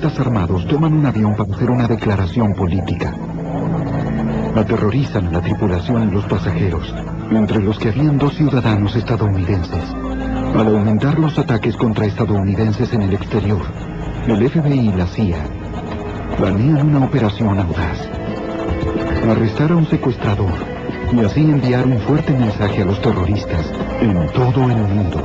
terroristas armados toman un avión para hacer una declaración política. Aterrorizan a la tripulación y los pasajeros, entre los que habían 2 ciudadanos estadounidenses. Al aumentar los ataques contra estadounidenses en el exterior, el FBI y la CIA planean una operación audaz. Arrestar a un secuestrador y así enviar un fuerte mensaje a los terroristas en todo el mundo.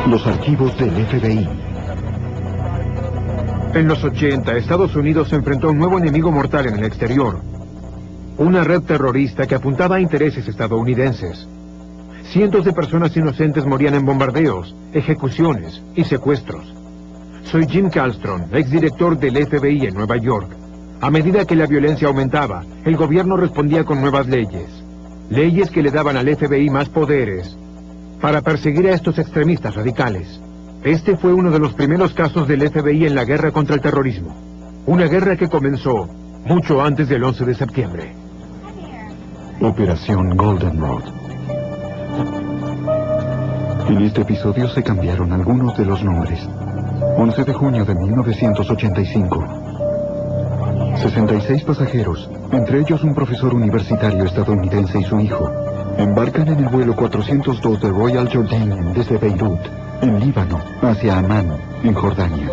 Los archivos del FBI. En los 80, Estados Unidos se enfrentó a un nuevo enemigo mortal en el exterior. Una red terrorista que apuntaba a intereses estadounidenses. Cientos de personas inocentes morían en bombardeos, ejecuciones y secuestros. Soy Jim Kallstrom, exdirector del FBI en Nueva York. A medida que la violencia aumentaba, el gobierno respondía con nuevas leyes. Leyes que le daban al FBI más poderes para perseguir a estos extremistas radicales. Este fue uno de los primeros casos del FBI en la guerra contra el terrorismo. Una guerra que comenzó mucho antes del 11 de septiembre. Operación Goldenrod. En este episodio se cambiaron algunos de los nombres. 11 de junio de 1985. 66 pasajeros, entre ellos un profesor universitario estadounidense y su hijo, embarcan en el vuelo 402 de Royal Jordanian desde Beirut, en Líbano, hacia Amán, en Jordania.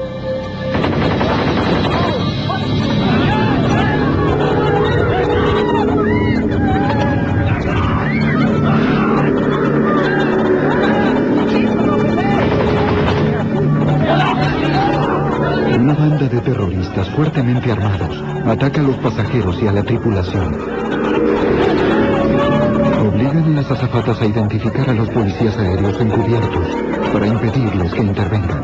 Una banda de terroristas fuertemente armados ataca a los pasajeros y a la tripulación. Obligan a las azafatas a identificar a los policías aéreos encubiertos para impedirles que intervengan.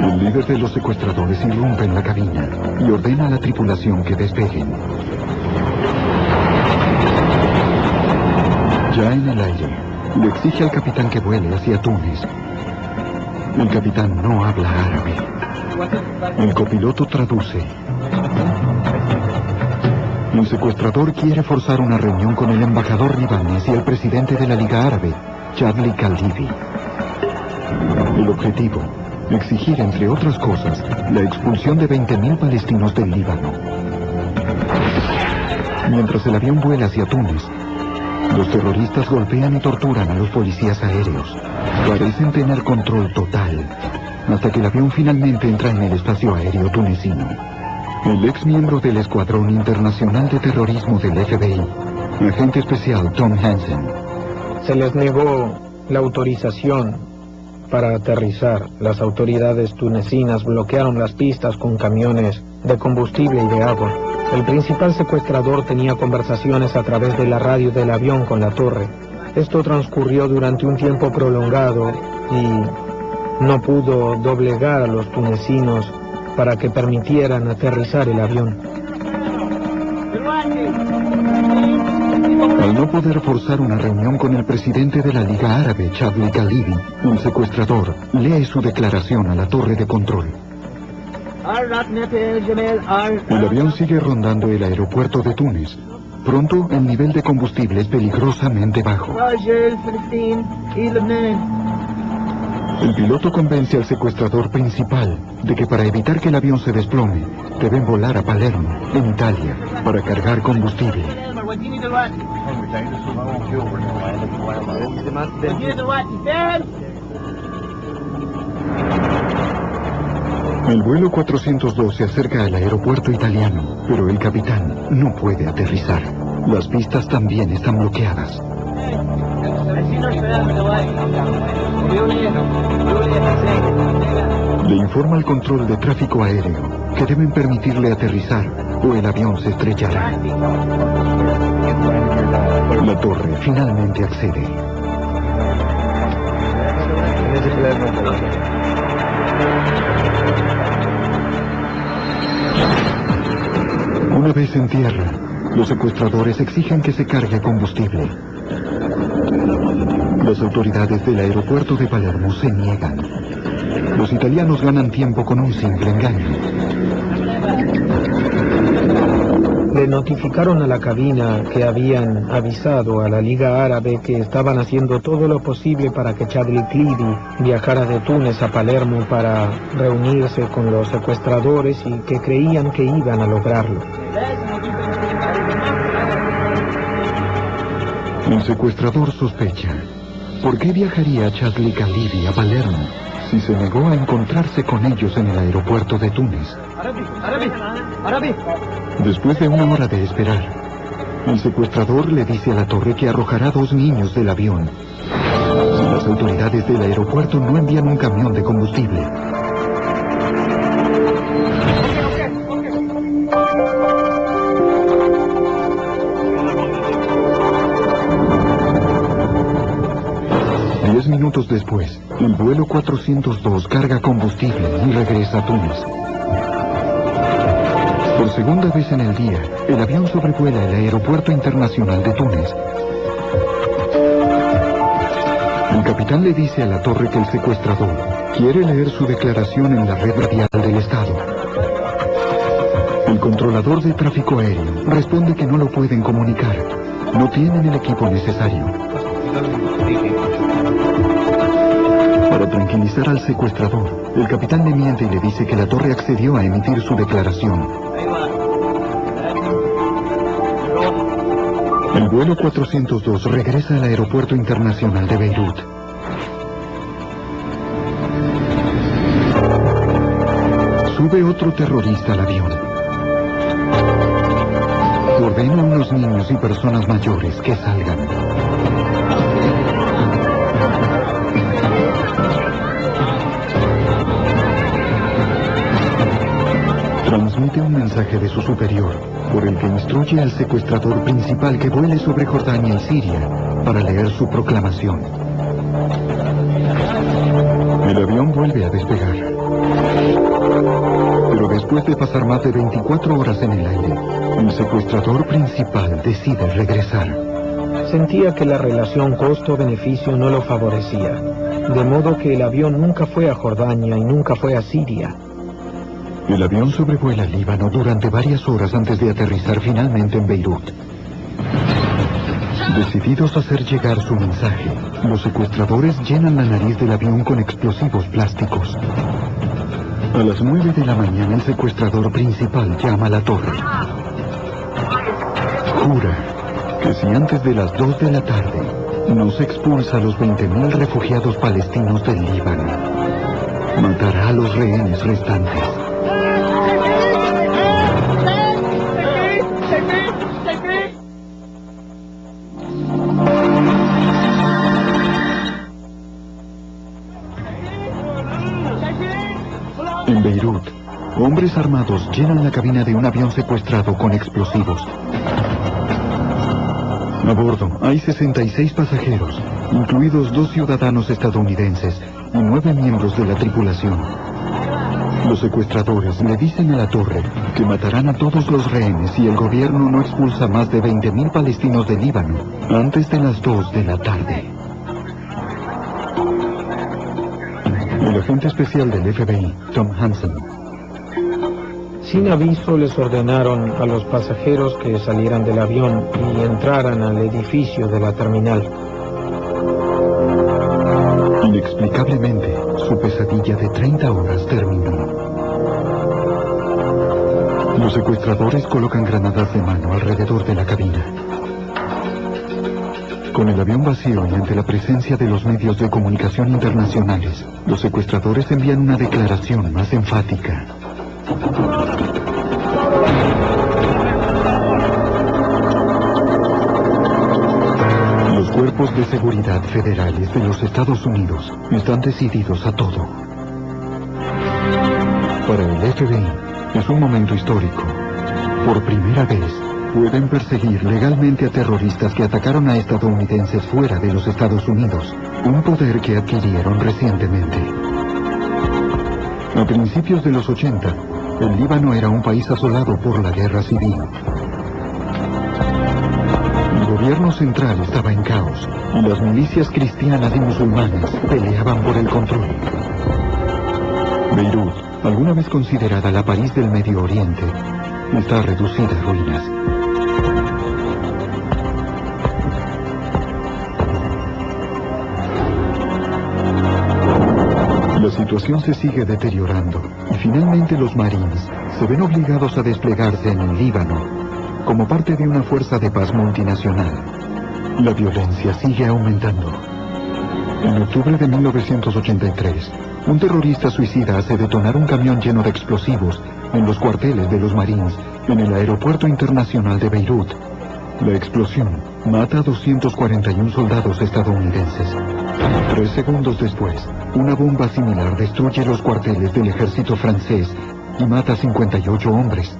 El líder de los secuestradores irrumpe en la cabina y ordena a la tripulación que despeguen. Ya en el aire, le exige al capitán que vuele hacia Túnez. El capitán no habla árabe. El copiloto traduce. El secuestrador quiere forzar una reunión con el embajador libanés y el presidente de la Liga Árabe, Chadli Khaldivi. El objetivo, exigir, entre otras cosas, la expulsión de 20.000 palestinos del Líbano. Mientras el avión vuela hacia Túnez, los terroristas golpean y torturan a los policías aéreos. Parecen tener control total, hasta que el avión finalmente entra en el espacio aéreo tunecino. El ex miembro del Escuadrón Internacional de Terrorismo del FBI, agente especial Tom Hansen. Se les negó la autorización para aterrizar. Las autoridades tunecinas bloquearon las pistas con camiones de combustible y de agua. El principal secuestrador tenía conversaciones a través de la radio del avión con la torre. Esto transcurrió durante un tiempo prolongado y no pudo doblegar a los tunecinos para que permitieran aterrizar el avión. Al no poder forzar una reunión con el presidente de la Liga Árabe, Chadli Khaldivi, el secuestrador lee su declaración a la torre de control. El avión sigue rondando el aeropuerto de Túnez. Pronto, el nivel de combustible es peligrosamente bajo. El piloto convence al secuestrador principal de que para evitar que el avión se desplome, deben volar a Palermo, en Italia, para cargar combustible. El vuelo 402 se acerca al aeropuerto italiano, pero el capitán no puede aterrizar. Las pistas también están bloqueadas. Le informa al control de tráfico aéreo que deben permitirle aterrizar o el avión se estrellará. La torre finalmente accede. Una vez en tierra, los secuestradores exigen que se cargue combustible. Las autoridades del aeropuerto de Palermo se niegan. Los italianos ganan tiempo con un simple engaño. Le notificaron a la cabina que habían avisado a la Liga Árabe que estaban haciendo todo lo posible para que Chadli Clidi viajara de Túnez a Palermo para reunirse con los secuestradores y que creían que iban a lograrlo. El secuestrador sospecha. ¿Por qué viajaría Chadli Clidi a Palermo si se negó a encontrarse con ellos en el aeropuerto de Túnez? Después de una hora de esperar, el secuestrador le dice a la torre que arrojará 2 niños del avión si las autoridades del aeropuerto no envían un camión de combustible. Diez minutos después, el vuelo 402 carga combustible y regresa a Túnez. Por segunda vez en el día, el avión sobrevuela el aeropuerto internacional de Túnez. El capitán le dice a la torre que el secuestrador quiere leer su declaración en la red radial del Estado. El controlador de tráfico aéreo responde que no lo pueden comunicar. No tienen el equipo necesario. Para tranquilizar al secuestrador, el capitán le miente y le dice que la torre accedió a emitir su declaración. El vuelo 402 regresa al aeropuerto internacional de Beirut. Sube otro terrorista al avión. Ordena a unos niños y personas mayores que salgan. Transmite un mensaje de su superior, por el que instruye al secuestrador principal que vuele sobre Jordania y Siria para leer su proclamación. El avión vuelve a despegar. Pero después de pasar más de 24 horas en el aire, el secuestrador principal decide regresar. Sentía que la relación costo-beneficio no lo favorecía, de modo que el avión nunca fue a Jordania y nunca fue a Siria. El avión sobrevuela Líbano durante varias horas antes de aterrizar finalmente en Beirut. Decididos a hacer llegar su mensaje, los secuestradores llenan la nariz del avión con explosivos plásticos. A las 9 de la mañana el secuestrador principal llama a la torre. Jura que si antes de las 2 de la tarde no se expulsa a los 20.000 refugiados palestinos del Líbano, matará a los rehenes restantes. En Beirut, hombres armados llenan la cabina de un avión secuestrado con explosivos. A bordo hay 66 pasajeros, incluidos 2 ciudadanos estadounidenses y 9 miembros de la tripulación. Los secuestradores le dicen a la torre que matarán a todos los rehenes si el gobierno no expulsa más de 20.000 palestinos del Líbano antes de las 2 de la tarde. El agente especial del FBI, Tom Hansen. Sin aviso les ordenaron a los pasajeros que salieran del avión y entraran al edificio de la terminal. Inexplicablemente, su pesadilla de 30 horas terminó. Los secuestradores colocan granadas de mano alrededor de la cabina. Con el avión vacío y ante la presencia de los medios de comunicación internacionales, los secuestradores envían una declaración más enfática. Los cuerpos de seguridad federales de los Estados Unidos están decididos a todo. Para el FBI es un momento histórico. Por primera vez, Pueden perseguir legalmente a terroristas que atacaron a estadounidenses fuera de los Estados Unidos, un poder que adquirieron recientemente. A principios de los 80, el Líbano era un país asolado por la guerra civil. El gobierno central estaba en caos y las milicias cristianas y musulmanas peleaban por el control. Beirut, alguna vez considerada la París del Medio Oriente, está reducida a ruinas. La situación se sigue deteriorando y finalmente los Marines se ven obligados a desplegarse en el Líbano como parte de una fuerza de paz multinacional. La violencia sigue aumentando. En octubre de 1983, un terrorista suicida hace detonar un camión lleno de explosivos en los cuarteles de los Marines en el aeropuerto internacional de Beirut. La explosión mata a 241 soldados estadounidenses. 3 segundos después, una bomba similar destruye los cuarteles del ejército francés y mata a 58 hombres.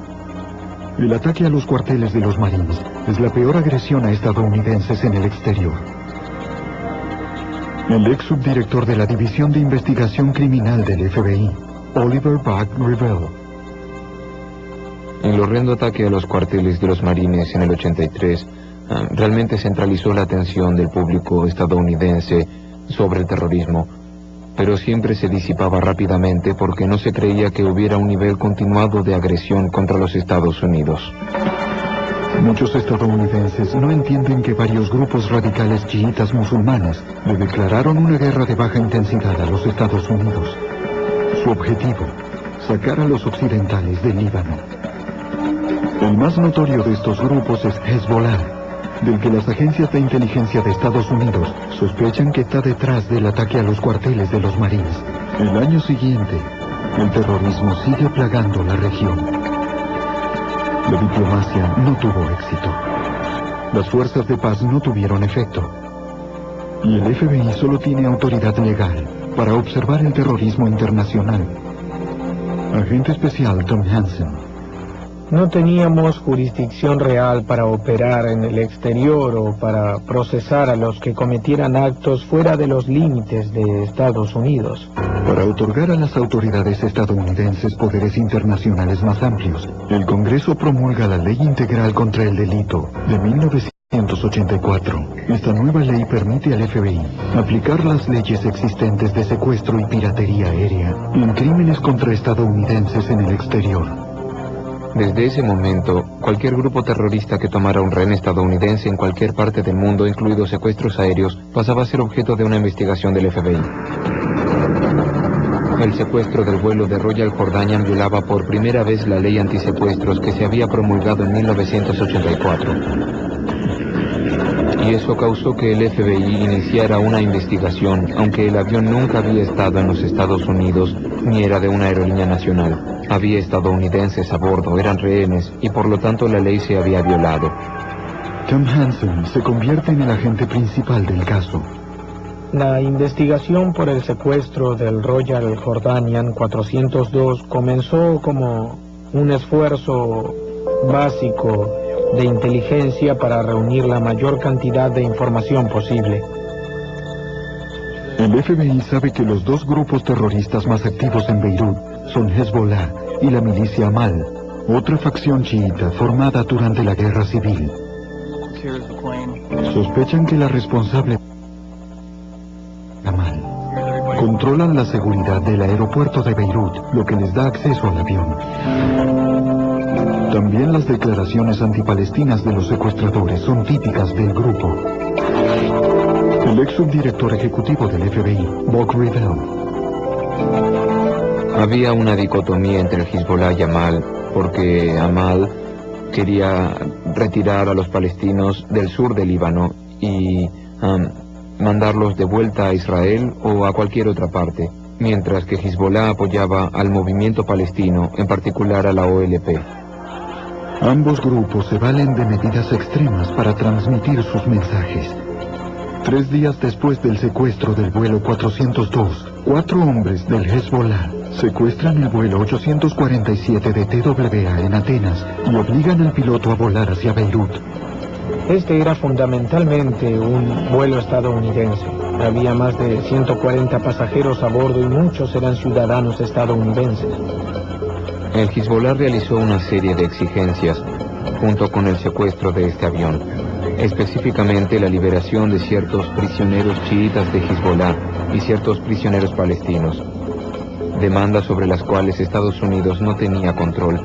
El ataque a los cuarteles de los Marines es la peor agresión a estadounidenses en el exterior. El ex subdirector de la División de Investigación Criminal del FBI, Oliver Buck Revell. El horrendo ataque a los cuarteles de los Marines en el 83 realmente centralizó la atención del público estadounidense sobre el terrorismo, pero siempre se disipaba rápidamente porque no se creía que hubiera un nivel continuado de agresión contra los Estados Unidos. Muchos estadounidenses no entienden que varios grupos radicales chiitas musulmanes le declararon una guerra de baja intensidad a los Estados Unidos. Su objetivo, sacar a los occidentales del Líbano. El más notorio de estos grupos es Hezbollah, del que las agencias de inteligencia de Estados Unidos sospechan que está detrás del ataque a los cuarteles de los Marines. El año siguiente, el terrorismo sigue plagando la región. La diplomacia no tuvo éxito. Las fuerzas de paz no tuvieron efecto. Y el FBI solo tiene autoridad legal para observar el terrorismo internacional. Agente especial Tom Hansen. No teníamos jurisdicción real para operar en el exterior o para procesar a los que cometieran actos fuera de los límites de Estados Unidos. Para otorgar a las autoridades estadounidenses poderes internacionales más amplios, el Congreso promulga la Ley Integral contra el Delito de 1984. Esta nueva ley permite al FBI aplicar las leyes existentes de secuestro y piratería aérea en crímenes contra estadounidenses en el exterior. Desde ese momento, cualquier grupo terrorista que tomara un rehén estadounidense en cualquier parte del mundo, incluidos secuestros aéreos, pasaba a ser objeto de una investigación del FBI. El secuestro del vuelo de Royal Jordanian violaba por primera vez la ley antisecuestros que se había promulgado en 1984. Y eso causó que el FBI iniciara una investigación, aunque el avión nunca había estado en los Estados Unidos ni era de una aerolínea nacional. Había estadounidenses a bordo, eran rehenes, y por lo tanto la ley se había violado. Tom Hansen se convierte en el agente principal del caso. La investigación por el secuestro del Royal Jordanian 402 comenzó como un esfuerzo básico de inteligencia para reunir la mayor cantidad de información posible. El FBI sabe que los dos grupos terroristas más activos en Beirut son Hezbollah y la milicia Amal, otra facción chiita formada durante la guerra civil. Sospechan que la responsable Amal controlan la seguridad del aeropuerto de Beirut, lo que les da acceso al avión. También las declaraciones antipalestinas de los secuestradores son típicas del grupo. El ex subdirector ejecutivo del FBI, Buck Revell. Había una dicotomía entre el Hezbollah y Amal, porque Amal quería retirar a los palestinos del sur del Líbano y mandarlos de vuelta a Israel o a cualquier otra parte, mientras que Hezbollah apoyaba al movimiento palestino, en particular a la OLP. Ambos grupos se valen de medidas extremas para transmitir sus mensajes. 3 días después del secuestro del vuelo 402, 4 hombres del Hezbollah Secuestran el vuelo 847 de TWA en Atenas y obligan al piloto a volar hacia Beirut. Este era fundamentalmente un vuelo estadounidense. Había más de 140 pasajeros a bordo y muchos eran ciudadanos estadounidenses. El Hezbollah realizó una serie de exigencias junto con el secuestro de este avión, específicamente la liberación de ciertos prisioneros chiitas de Hezbollah y ciertos prisioneros palestinos, demandas sobre las cuales Estados Unidos no tenía control.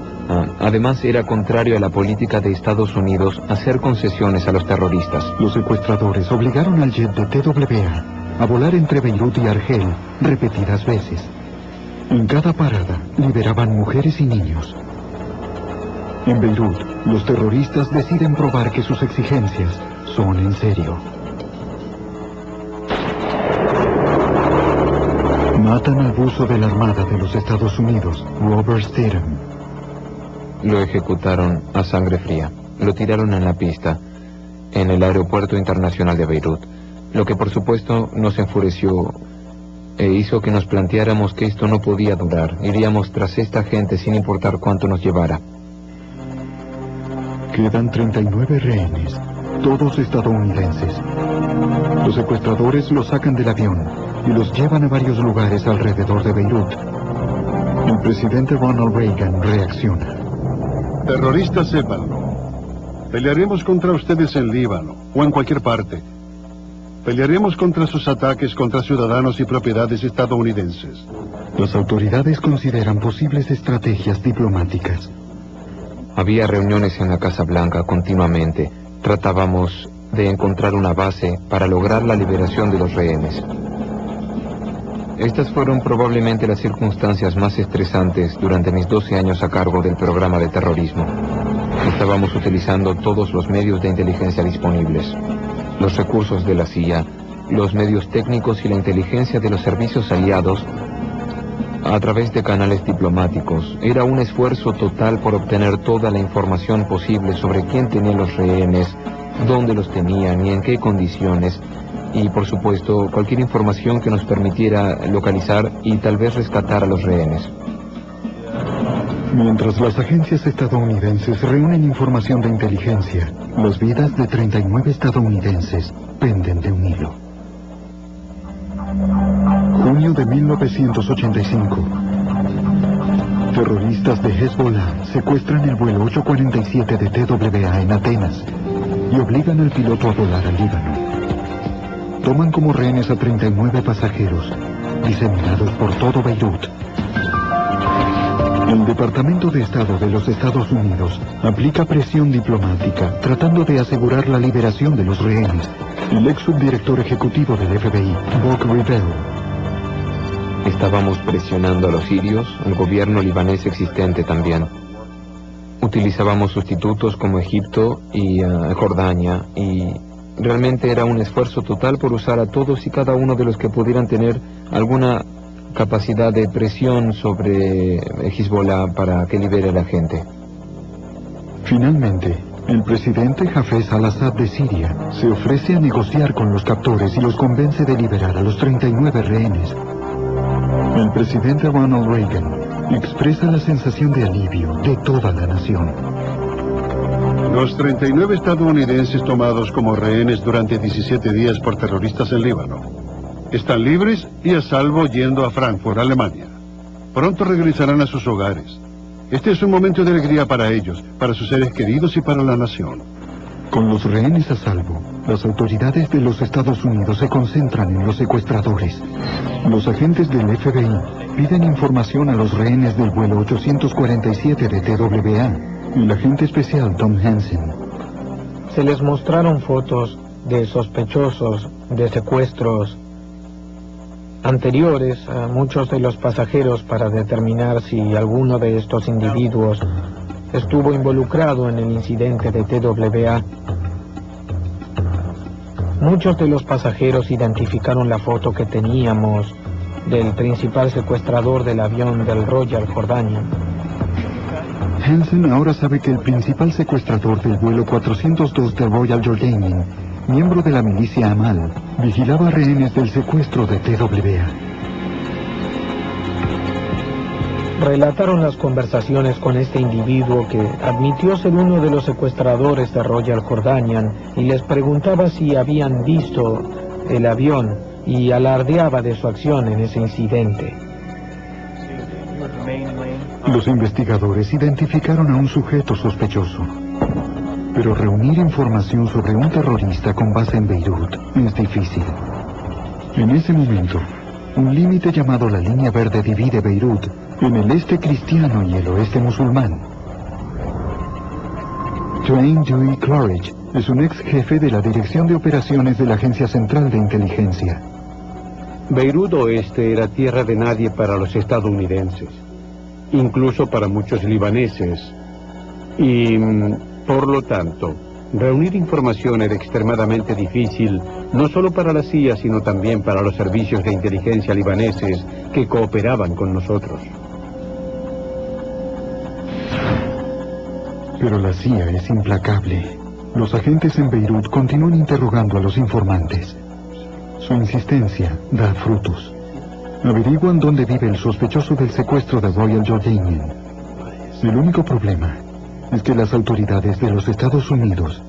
Además, era contrario a la política de Estados Unidos hacer concesiones a los terroristas. Los secuestradores obligaron al jet de TWA a volar entre Beirut y Argel repetidas veces. En cada parada liberaban mujeres y niños. En Beirut, los terroristas deciden probar que sus exigencias son en serio. Matan al buzo de la Armada de los Estados Unidos, Robert Stethem. Lo ejecutaron a sangre fría. Lo tiraron en la pista, en el aeropuerto internacional de Beirut, lo que por supuesto nos enfureció e hizo que nos planteáramos que esto no podía durar. Iríamos tras esta gente sin importar cuánto nos llevara. Quedan 39 rehenes, todos estadounidenses. Los secuestradores los sacan del avión y los llevan a varios lugares alrededor de Beirut. El presidente Ronald Reagan reacciona. Terroristas, sépanlo. Pelearemos contra ustedes en Líbano o en cualquier parte. Pelearemos contra sus ataques contra ciudadanos y propiedades estadounidenses. Las autoridades consideran posibles estrategias diplomáticas. Había reuniones en la Casa Blanca continuamente. Tratábamos de encontrar una base para lograr la liberación de los rehenes. Estas fueron probablemente las circunstancias más estresantes durante mis 12 años a cargo del programa de terrorismo. Estábamos utilizando todos los medios de inteligencia disponibles, los recursos de la CIA, los medios técnicos y la inteligencia de los servicios aliados a través de canales diplomáticos. Era un esfuerzo total por obtener toda la información posible sobre quién tenía los rehenes, dónde los tenían y en qué condiciones, y por supuesto cualquier información que nos permitiera localizar y tal vez rescatar a los rehenes. Mientras las agencias estadounidenses reúnen información de inteligencia, las vidas de 39 estadounidenses penden de un hilo. Junio de 1985. Terroristas de Hezbollah secuestran el vuelo 847 de TWA en Atenas y obligan al piloto a volar al Líbano. Toman como rehenes a 39 pasajeros, diseminados por todo Beirut. El Departamento de Estado de los Estados Unidos aplica presión diplomática tratando de asegurar la liberación de los rehenes. El ex subdirector ejecutivo del FBI, Buck Revel. Estábamos presionando a los sirios, al gobierno libanés existente también. Utilizábamos sustitutos como Egipto y Jordania, y realmente era un esfuerzo total por usar a todos y cada uno de los que pudieran tener alguna capacidad de presión sobre Hezbollah para que libere a la gente. Finalmente, el presidente Hafez al-Assad de Siria se ofrece a negociar con los captores y los convence de liberar a los 39 rehenes. El presidente Ronald Reagan expresa la sensación de alivio de toda la nación. Los 39 estadounidenses tomados como rehenes durante 17 días por terroristas en Líbano están libres y a salvo yendo a Frankfurt, Alemania. Pronto regresarán a sus hogares. Este es un momento de alegría para ellos, para sus seres queridos y para la nación. Con los rehenes a salvo, las autoridades de los Estados Unidos se concentran en los secuestradores. Los agentes del FBI piden información a los rehenes del vuelo 847 de TWA y el agente especial Tom Hansen. Se les mostraron fotos de sospechosos de secuestros anteriores a muchos de los pasajeros para determinar si alguno de estos individuos estuvo involucrado en el incidente de TWA. Muchos de los pasajeros identificaron la foto que teníamos del principal secuestrador del avión del Royal Jordanian. Hansen ahora sabe que el principal secuestrador del vuelo 402 del Royal Jordanian, miembro de la milicia Amal, vigilaba rehenes del secuestro de TWA. Relataron las conversaciones con este individuo que admitió ser uno de los secuestradores de Royal Jordanian y les preguntaba si habían visto el avión y alardeaba de su acción en ese incidente. Los investigadores identificaron a un sujeto sospechoso. Pero reunir información sobre un terrorista con base en Beirut es difícil. En ese momento, un límite llamado la Línea Verde divide Beirut en el este cristiano y el oeste musulmán. Dwayne Dewey Clarridge es un ex jefe de la Dirección de Operaciones de la Agencia Central de Inteligencia. Beirut Oeste era tierra de nadie para los estadounidenses, incluso para muchos libaneses, y por lo tanto, reunir información era extremadamente difícil, no solo para la CIA, sino también para los servicios de inteligencia libaneses que cooperaban con nosotros. Pero la CIA es implacable. Los agentes en Beirut continúan interrogando a los informantes. Su insistencia da frutos. Averiguan dónde vive el sospechoso del secuestro de Royal Jordanian. El único problema es que las autoridades de los Estados Unidos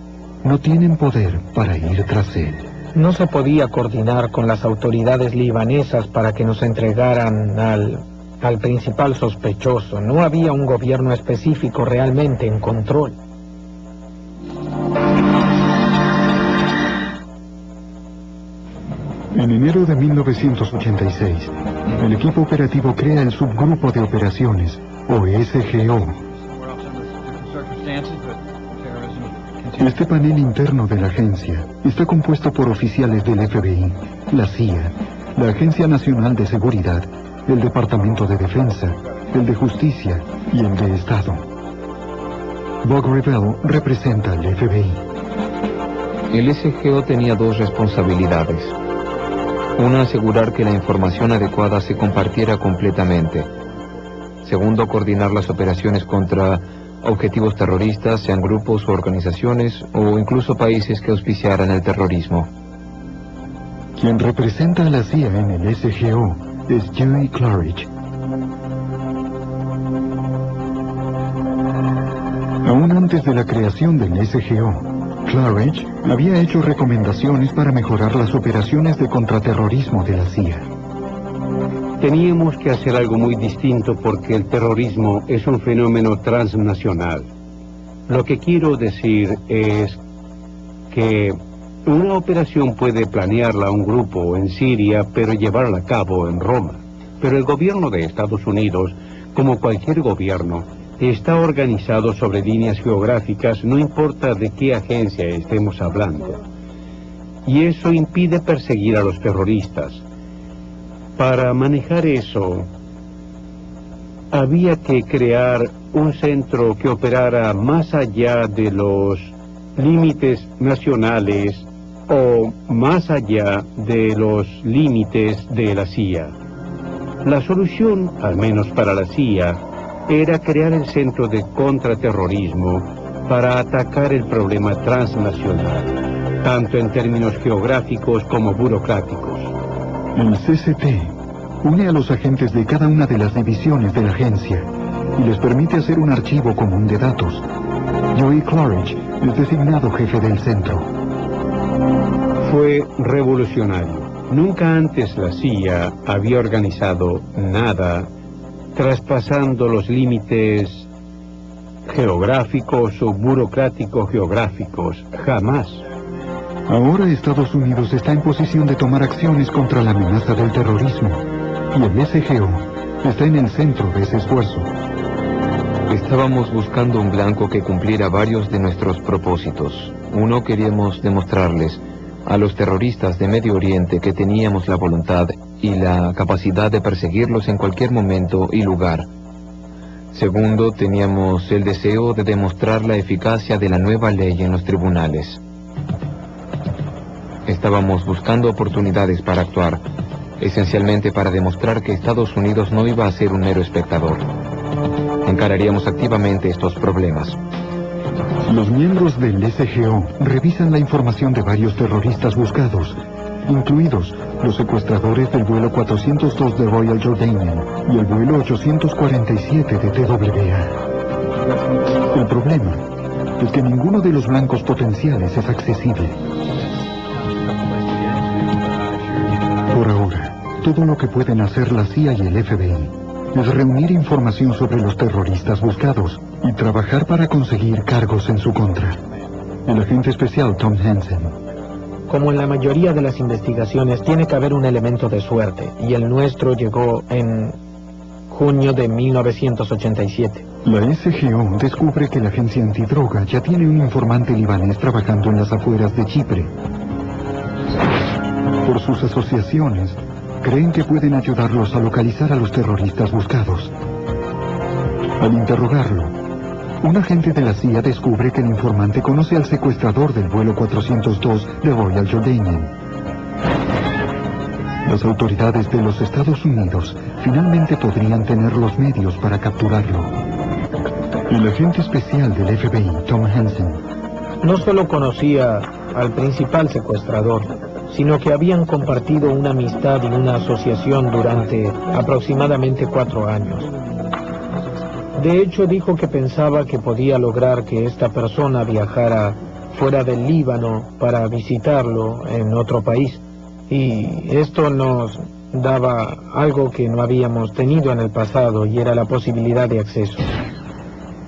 no tienen poder para ir tras él. No se podía coordinar con las autoridades libanesas para que nos entregaran al principal sospechoso. No había un gobierno específico realmente en control. En enero de 1986, el equipo operativo crea el subgrupo de operaciones, o SGO. Este panel interno de la agencia está compuesto por oficiales del FBI, la CIA, la Agencia Nacional de Seguridad, el Departamento de Defensa, el de Justicia y el de Estado. Buck Revell representa al FBI. El SGO tenía dos responsabilidades. Una, asegurar que la información adecuada se compartiera completamente. Segundo, coordinar las operaciones contra objetivos terroristas, sean grupos o organizaciones, o incluso países que auspiciaran el terrorismo. Quien representa a la CIA en el SGO es Dewey Clarridge. Aún antes de la creación del SGO, Clarridge había hecho recomendaciones para mejorar las operaciones de contraterrorismo de la CIA. Teníamos que hacer algo muy distinto porque el terrorismo es un fenómeno transnacional. Lo que quiero decir es que una operación puede planearla un grupo en Siria, pero llevarla a cabo en Roma. Pero el gobierno de Estados Unidos, como cualquier gobierno, está organizado sobre líneas geográficas, no importa de qué agencia estemos hablando. Y eso impide perseguir a los terroristas. Para manejar eso, había que crear un centro que operara más allá de los límites nacionales o más allá de los límites de la CIA. La solución, al menos para la CIA, era crear el Centro de Contraterrorismo para atacar el problema transnacional, tanto en términos geográficos como burocráticos. El CCT une a los agentes de cada una de las divisiones de la agencia y les permite hacer un archivo común de datos. Dewey Clarridge es designado jefe del centro. Fue revolucionario. Nunca antes la CIA había organizado nada traspasando los límites geográficos o burocrático-geográficos. Jamás. Ahora Estados Unidos está en posición de tomar acciones contra la amenaza del terrorismo, y el SGO está en el centro de ese esfuerzo. Estábamos buscando un blanco que cumpliera varios de nuestros propósitos. Uno, queríamos demostrarles a los terroristas de Medio Oriente que teníamos la voluntad y la capacidad de perseguirlos en cualquier momento y lugar. Segundo, teníamos el deseo de demostrar la eficacia de la nueva ley en los tribunales. Estábamos buscando oportunidades para actuar, esencialmente para demostrar que Estados Unidos no iba a ser un mero espectador. Encararíamos activamente estos problemas. Los miembros del SGO revisan la información de varios terroristas buscados incluidos los secuestradores del vuelo 402 de Royal Jordanian y el vuelo 847 de TWA. El problema es que ninguno de los blancos potenciales es accesible. Por ahora, todo lo que pueden hacer la CIA y el FBI es reunir información sobre los terroristas buscados y trabajar para conseguir cargos en su contra. El agente especial Tom Hansen. Como en la mayoría de las investigaciones, tiene que haber un elemento de suerte, y el nuestro llegó en junio de 1987. La SGO descubre que la agencia antidroga ya tiene un informante libanés trabajando en las afueras de Chipre. Por sus asociaciones, creen que pueden ayudarlos a localizar a los terroristas buscados. Al interrogarlo, un agente de la CIA descubre que el informante conoce al secuestrador del vuelo 402 de Royal Jordanian. Las autoridades de los Estados Unidos finalmente podrían tener los medios para capturarlo. El agente especial del FBI, Tom Hansen, no solo conocía al principal secuestrador, sino que habían compartido una amistad y una asociación durante aproximadamente 4 años. De hecho, dijo que pensaba que podía lograr que esta persona viajara fuera del Líbano para visitarlo en otro país. Y esto nos daba algo que no habíamos tenido en el pasado, y era la posibilidad de acceso.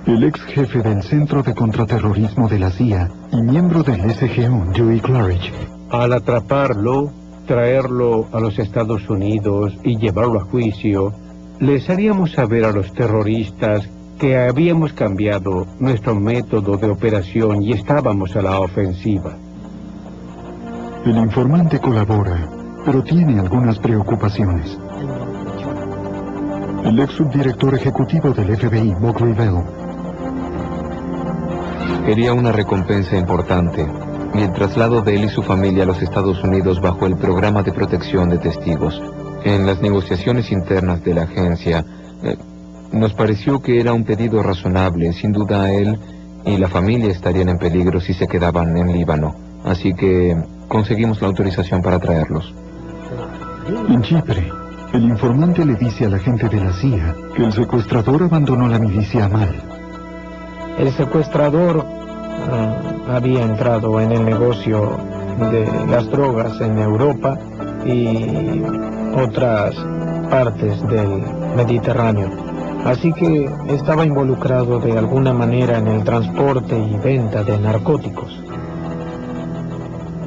El ex jefe del Centro de Contraterrorismo de la CIA y miembro del SGO, Dewey Clarridge. Al atraparlo, traerlo a los Estados Unidos y llevarlo a juicio, les haríamos saber a los terroristas que habíamos cambiado nuestro método de operación y estábamos a la ofensiva. El informante colabora, pero tiene algunas preocupaciones. El ex subdirector ejecutivo del FBI, Bob Revell, quería una recompensa importante y el traslado de él y su familia a los Estados Unidos bajo el programa de protección de testigos. En las negociaciones internas de la agencia, nos pareció que era un pedido razonable. Sin duda él y la familia estarían en peligro si se quedaban en Líbano. Así que conseguimos la autorización para traerlos. En Chipre, el informante le dice al agente de la CIA que el secuestrador abandonó la milicia Amal. El secuestrador había entrado en el negocio de las drogas en Europa y otras partes del Mediterráneo. Así que estaba involucrado de alguna manera en el transporte y venta de narcóticos.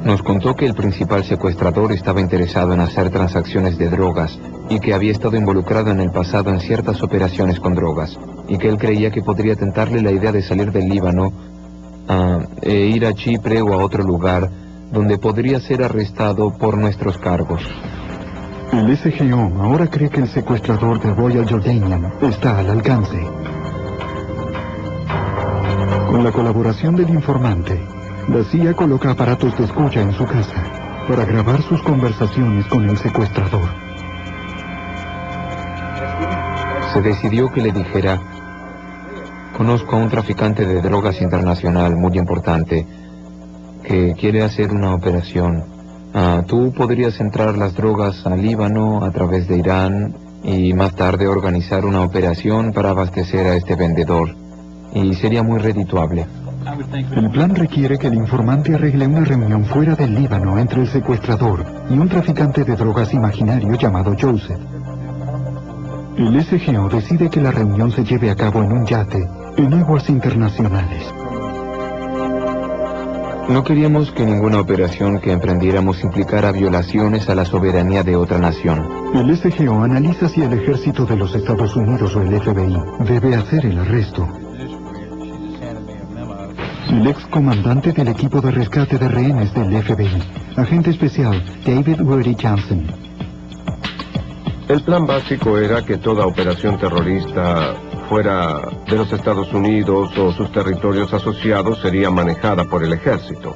Nos contó que el principal secuestrador estaba interesado en hacer transacciones de drogas y que había estado involucrado en el pasado en ciertas operaciones con drogas, y que él creía que podría tentarle la idea de salir del Líbano e ir a Chipre o a otro lugar donde podría ser arrestado por nuestros cargos. El SGO ahora cree que el secuestrador de Royal Jordanian está al alcance. Con la colaboración del informante, la CIA coloca aparatos de escucha en su casa para grabar sus conversaciones con el secuestrador. Se decidió que le dijera: conozco a un traficante de drogas internacional muy importante que quiere hacer una operación. Tú podrías entrar las drogas al Líbano a través de Irán y más tarde organizar una operación para abastecer a este vendedor. Y sería muy redituable. El plan requiere que el informante arregle una reunión fuera del Líbano entre el secuestrador y un traficante de drogas imaginario llamado Joseph. El SGO decide que la reunión se lleve a cabo en un yate en aguas internacionales. No queríamos que ninguna operación que emprendiéramos implicara violaciones a la soberanía de otra nación. El SGO analiza si el ejército de los Estados Unidos o el FBI debe hacer el arresto. El ex comandante del equipo de rescate de rehenes del FBI, agente especial David Woody Johnson. El plan básico era que toda operación terrorista fuera de los Estados Unidos o sus territorios asociados sería manejada por el ejército.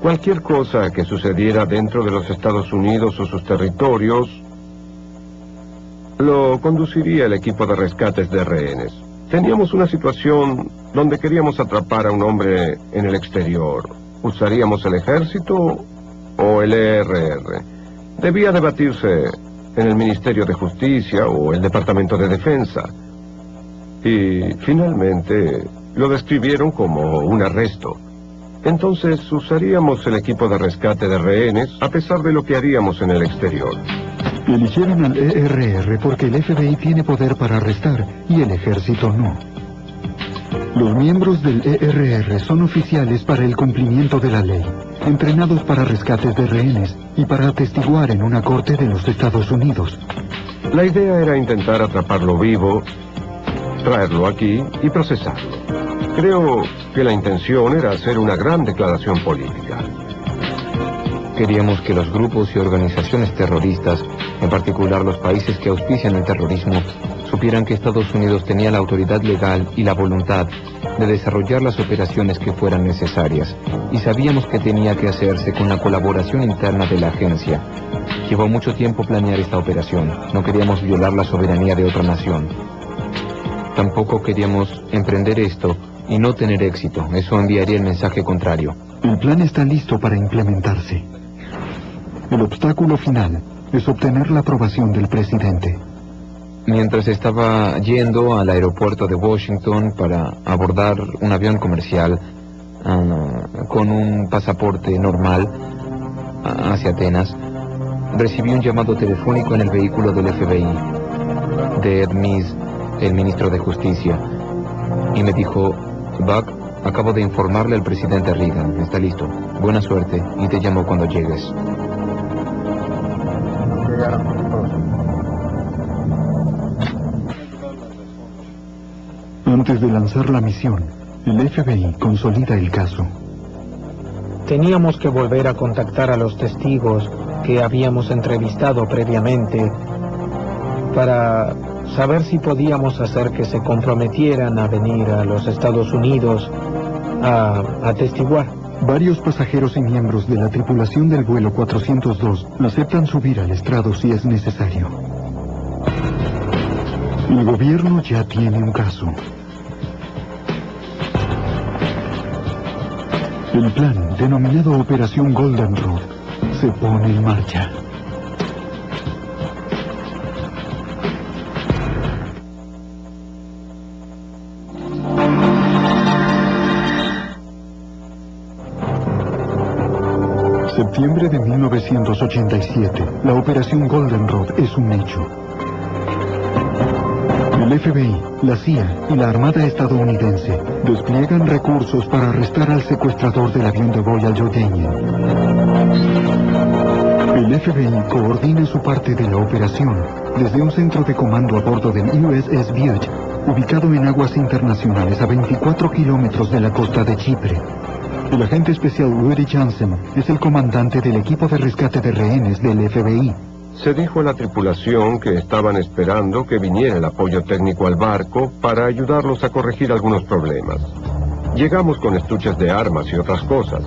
Cualquier cosa que sucediera dentro de los Estados Unidos o sus territorios lo conduciría el equipo de rescates de rehenes. Teníamos una situación donde queríamos atrapar a un hombre en el exterior. Usaríamos el ejército o el ERR. Debía debatirse en el Ministerio de Justicia o el Departamento de Defensa. Y finalmente lo describieron como un arresto. Entonces usaríamos el equipo de rescate de rehenes a pesar de lo que haríamos en el exterior. Eligieron al ERR porque el FBI tiene poder para arrestar y el ejército no. Los miembros del ERR son oficiales para el cumplimiento de la ley, entrenados para rescates de rehenes y para atestiguar en una corte de los Estados Unidos. La idea era intentar atraparlo vivo, traerlo aquí y procesarlo. Creo que la intención era hacer una gran declaración política. Queríamos que los grupos y organizaciones terroristas, en particular los países que auspician el terrorismo, supieran que Estados Unidos tenía la autoridad legal y la voluntad de desarrollar las operaciones que fueran necesarias, y sabíamos que tenía que hacerse con la colaboración interna de la agencia. Llevó mucho tiempo planear esta operación. No queríamos violar la soberanía de otra nación. Tampoco queríamos emprender esto y no tener éxito. Eso enviaría el mensaje contrario. El plan está listo para implementarse. El obstáculo final es obtener la aprobación del presidente. Mientras estaba yendo al aeropuerto de Washington para abordar un avión comercial con un pasaporte normal hacia Atenas, recibí un llamado telefónico en el vehículo del FBI, de Ed Meese, el ministro de Justicia, y me dijo: Buck, acabo de informarle al presidente Reagan, está listo, buena suerte, y te llamo cuando llegues. Antes de lanzar la misión, el FBI consolida el caso. Teníamos que volver a contactar a los testigos que habíamos entrevistado previamente para saber si podíamos hacer que se comprometieran a venir a los Estados Unidos a atestiguar. Varios pasajeros y miembros de la tripulación del vuelo 402 aceptan subir al estrado si es necesario. El gobierno ya tiene un caso. El plan, denominado Operación Goldenrod, se pone en marcha. Septiembre de 1987, la Operación Goldenrod es un hecho. El FBI, la CIA y la Armada estadounidense despliegan recursos para arrestar al secuestrador del avión de Royal Jordanian. El FBI coordina su parte de la operación desde un centro de comando a bordo del USS Bute, ubicado en aguas internacionales a 24 kilómetros de la costa de Chipre. El agente especial Woody Johnson es el comandante del equipo de rescate de rehenes del FBI. Se dijo a la tripulación que estaban esperando que viniera el apoyo técnico al barco para ayudarlos a corregir algunos problemas. Llegamos con estuches de armas y otras cosas.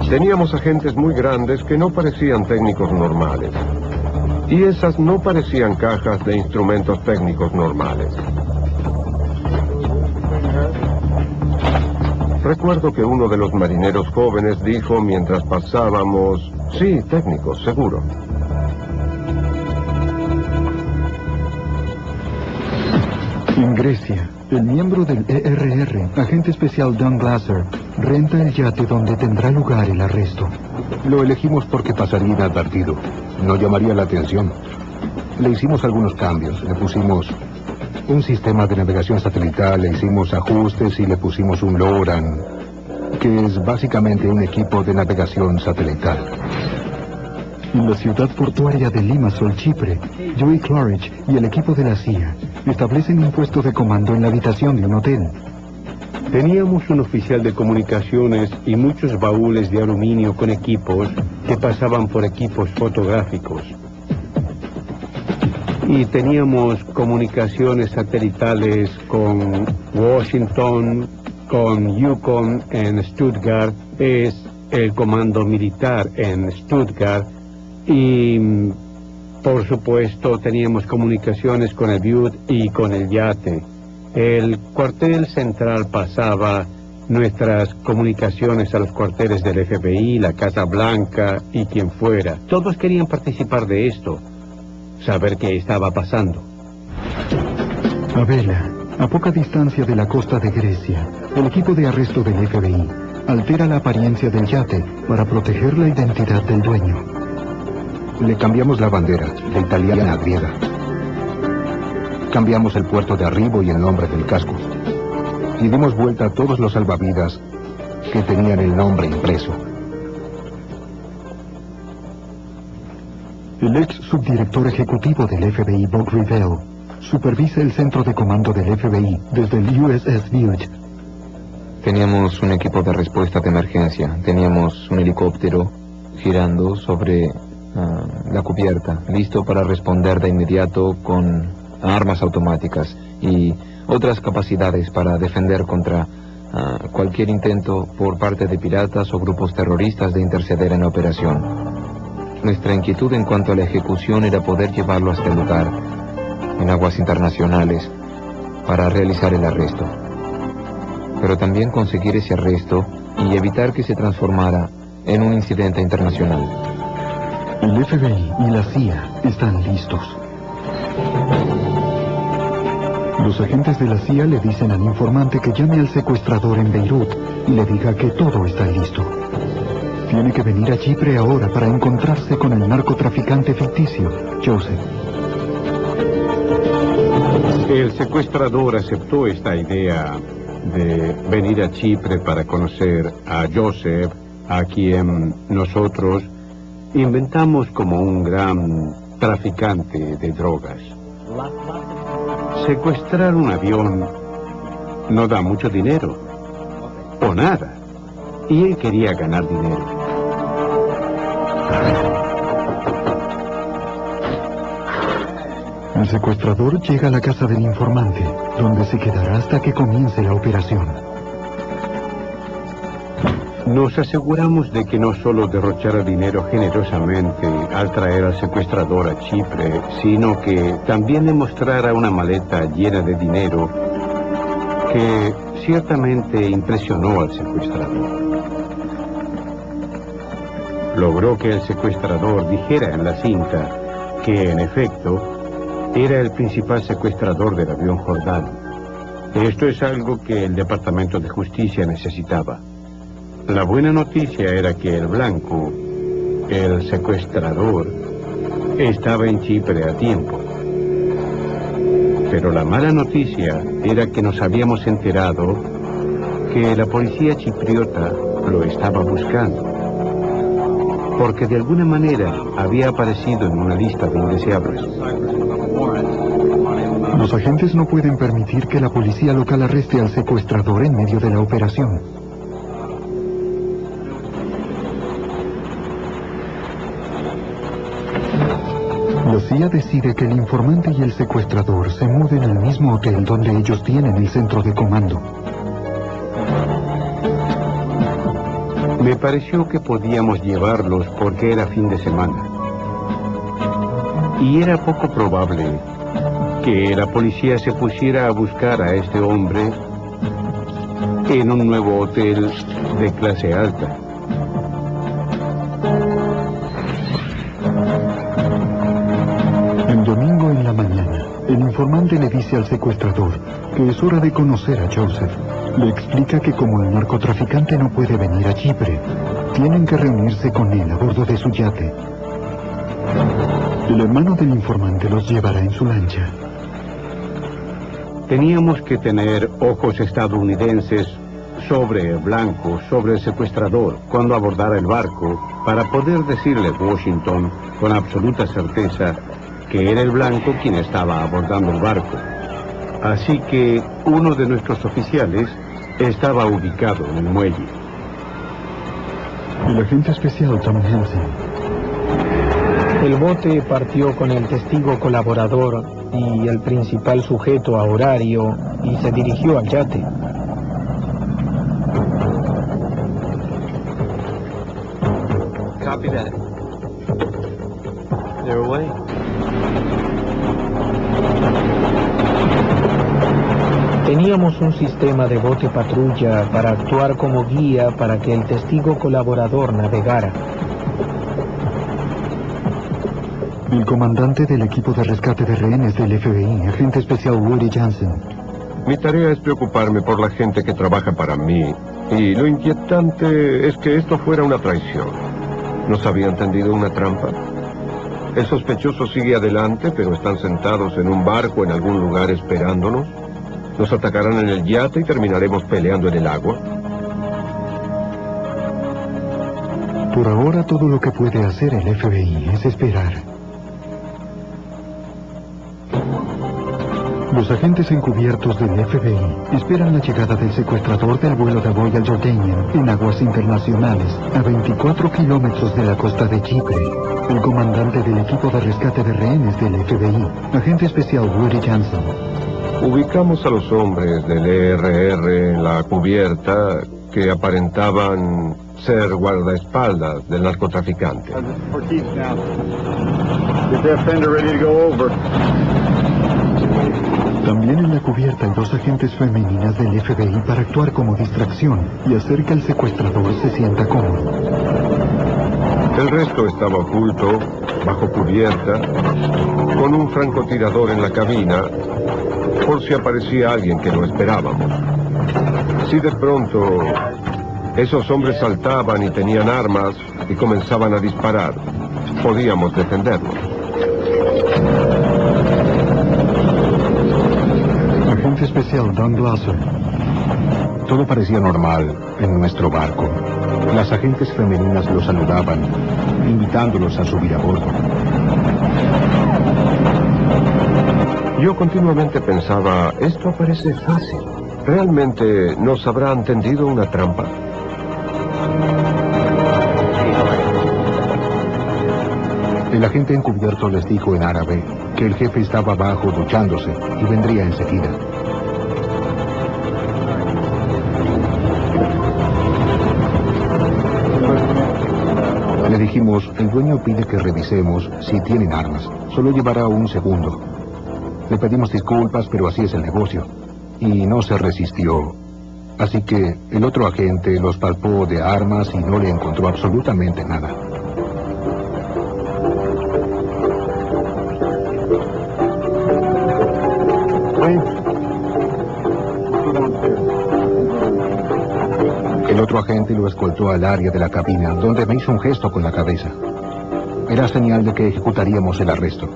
Teníamos agentes muy grandes que no parecían técnicos normales. Y esas no parecían cajas de instrumentos técnicos normales. Recuerdo que uno de los marineros jóvenes dijo mientras pasábamos: sí, técnicos, seguro. En Grecia, el miembro del ERR, agente especial Don Glasser, renta el yate donde tendrá lugar el arresto. Lo elegimos porque pasaría inadvertido. No llamaría la atención. Le hicimos algunos cambios. Le pusimos un sistema de navegación satelital, le hicimos ajustes y le pusimos un LORAN, que es básicamente un equipo de navegación satelital. En la ciudad portuaria de Limassol, Chipre, Joey Claridge y el equipo de la CIA establecen un puesto de comando en la habitación de un hotel. Teníamos un oficial de comunicaciones y muchos baúles de aluminio con equipos que pasaban por equipos fotográficos. Y teníamos comunicaciones satelitales con Washington, con Yukon en Stuttgart, es el comando militar en Stuttgart, y por supuesto teníamos comunicaciones con el Bute y con el yate. El cuartel central pasaba nuestras comunicaciones a los cuarteles del FBI, la Casa Blanca y quien fuera. Todos querían participar de esto, saber qué estaba pasando. A Vela, a poca distancia de la costa de Grecia, el equipo de arresto del FBI altera la apariencia del yate para proteger la identidad del dueño. Le cambiamos la bandera, de italiana a griega. Cambiamos el puerto de arribo y el nombre del casco. Y dimos vuelta a todos los salvavidas que tenían el nombre impreso. El ex subdirector ejecutivo del FBI, Bob Revell, supervisa el centro de comando del FBI desde el USS Virg. Teníamos un equipo de respuesta de emergencia. Teníamos un helicóptero girando sobre la cubierta, listo para responder de inmediato con armas automáticas y otras capacidades para defender contra cualquier intento por parte de piratas o grupos terroristas de interceder en la operación. Nuestra inquietud en cuanto a la ejecución era poder llevarlo hasta el lugar, en aguas internacionales, para realizar el arresto. Pero también conseguir ese arresto y evitar que se transformara en un incidente internacional. El FBI y la CIA están listos. Los agentes de la CIA le dicen al informante que llame al secuestrador en Beirut y le diga que todo está listo. Tiene que venir a Chipre ahora para encontrarse con el narcotraficante ficticio, Joseph. El secuestrador aceptó esta idea de venir a Chipre para conocer a Joseph, a quien nosotros inventamos como un gran traficante de drogas. Secuestrar un avión no da mucho dinero, o nada, y él quería ganar dinero. El secuestrador llega a la casa del informante, donde se quedará hasta que comience la operación. Nos aseguramos de que no solo derrochara dinero generosamente al traer al secuestrador a Chipre, sino que también le mostrara una maleta llena de dinero que ciertamente impresionó al secuestrador. Logró que el secuestrador dijera en la cinta que, en efecto, era el principal secuestrador del avión Jordán. Esto es algo que el Departamento de Justicia necesitaba. La buena noticia era que el blanco, el secuestrador, estaba en Chipre a tiempo. Pero la mala noticia era que nos habíamos enterado que la policía chipriota lo estaba buscando, porque de alguna manera había aparecido en una lista de indeseables. Los agentes no pueden permitir que la policía local arreste al secuestrador en medio de la operación. La CIA decide que el informante y el secuestrador se muden al mismo hotel donde ellos tienen el centro de comando. Me pareció que podíamos llevarlos porque era fin de semana. Y era poco probable que la policía se pusiera a buscar a este hombre en un nuevo hotel de clase alta. El domingo en la mañana, el informante le dice al secuestrador que es hora de conocer a Joseph. Le explica que como el narcotraficante no puede venir a Chipre, tienen que reunirse con él a bordo de su yate. El hermano del informante los llevará en su lancha. Teníamos que tener ojos estadounidenses sobre el blanco, sobre el secuestrador, cuando abordara el barco, para poder decirle a Washington con absoluta certeza que era el blanco quien estaba abordando el barco. Así que uno de nuestros oficiales estaba ubicado en el muelle. El agente especial Tom Hansen. El bote partió con el testigo colaborador y el principal sujeto a horario y se dirigió al yate. Copy that. They're away. Tenía Teníamos un sistema de bote patrulla para actuar como guía para que el testigo colaborador navegara. El comandante del equipo de rescate de rehenes del FBI, agente especial Woody Johnson. Mi tarea es preocuparme por la gente que trabaja para mí. Y lo inquietante es que esto fuera una traición. ¿Nos habían tendido una trampa? El sospechoso sigue adelante, pero están sentados en un barco en algún lugar esperándonos. Nos atacarán en el yate y terminaremos peleando en el agua. Por ahora todo lo que puede hacer el FBI es esperar. Los agentes encubiertos del FBI esperan la llegada del secuestrador del vuelo de Royal Jordanian en aguas internacionales, a 24 kilómetros de la costa de Chipre. El comandante del equipo de rescate de rehenes del FBI, agente especial Woody Johnson. Ubicamos a los hombres del ERR en la cubierta que aparentaban ser guardaespaldas del narcotraficante. También en la cubierta hay dos agentes femeninas del FBI para actuar como distracción y hacer que el secuestrador se sienta cómodo. El resto estaba oculto, bajo cubierta, con un francotirador en la cabina, por si aparecía alguien que no esperábamos. Si de pronto esos hombres saltaban y tenían armas y comenzaban a disparar, podíamos defendernos. Agente especial Don Glasser. Todo parecía normal en nuestro barco. Las agentes femeninas los saludaban, invitándolos a subir a bordo. Yo continuamente pensaba, esto parece fácil. ¿Realmente nos habrán tendido una trampa? El agente encubierto les dijo en árabe que el jefe estaba abajo duchándose y vendría enseguida. Le dijimos, el dueño pide que revisemos si tienen armas. Solo llevará un segundo. Le pedimos disculpas, pero así es el negocio. Y no se resistió. Así que el otro agente los palpó de armas y no le encontró absolutamente nada. El otro agente lo escoltó al área de la cabina, donde me hizo un gesto con la cabeza. Era señal de que ejecutaríamos el arresto.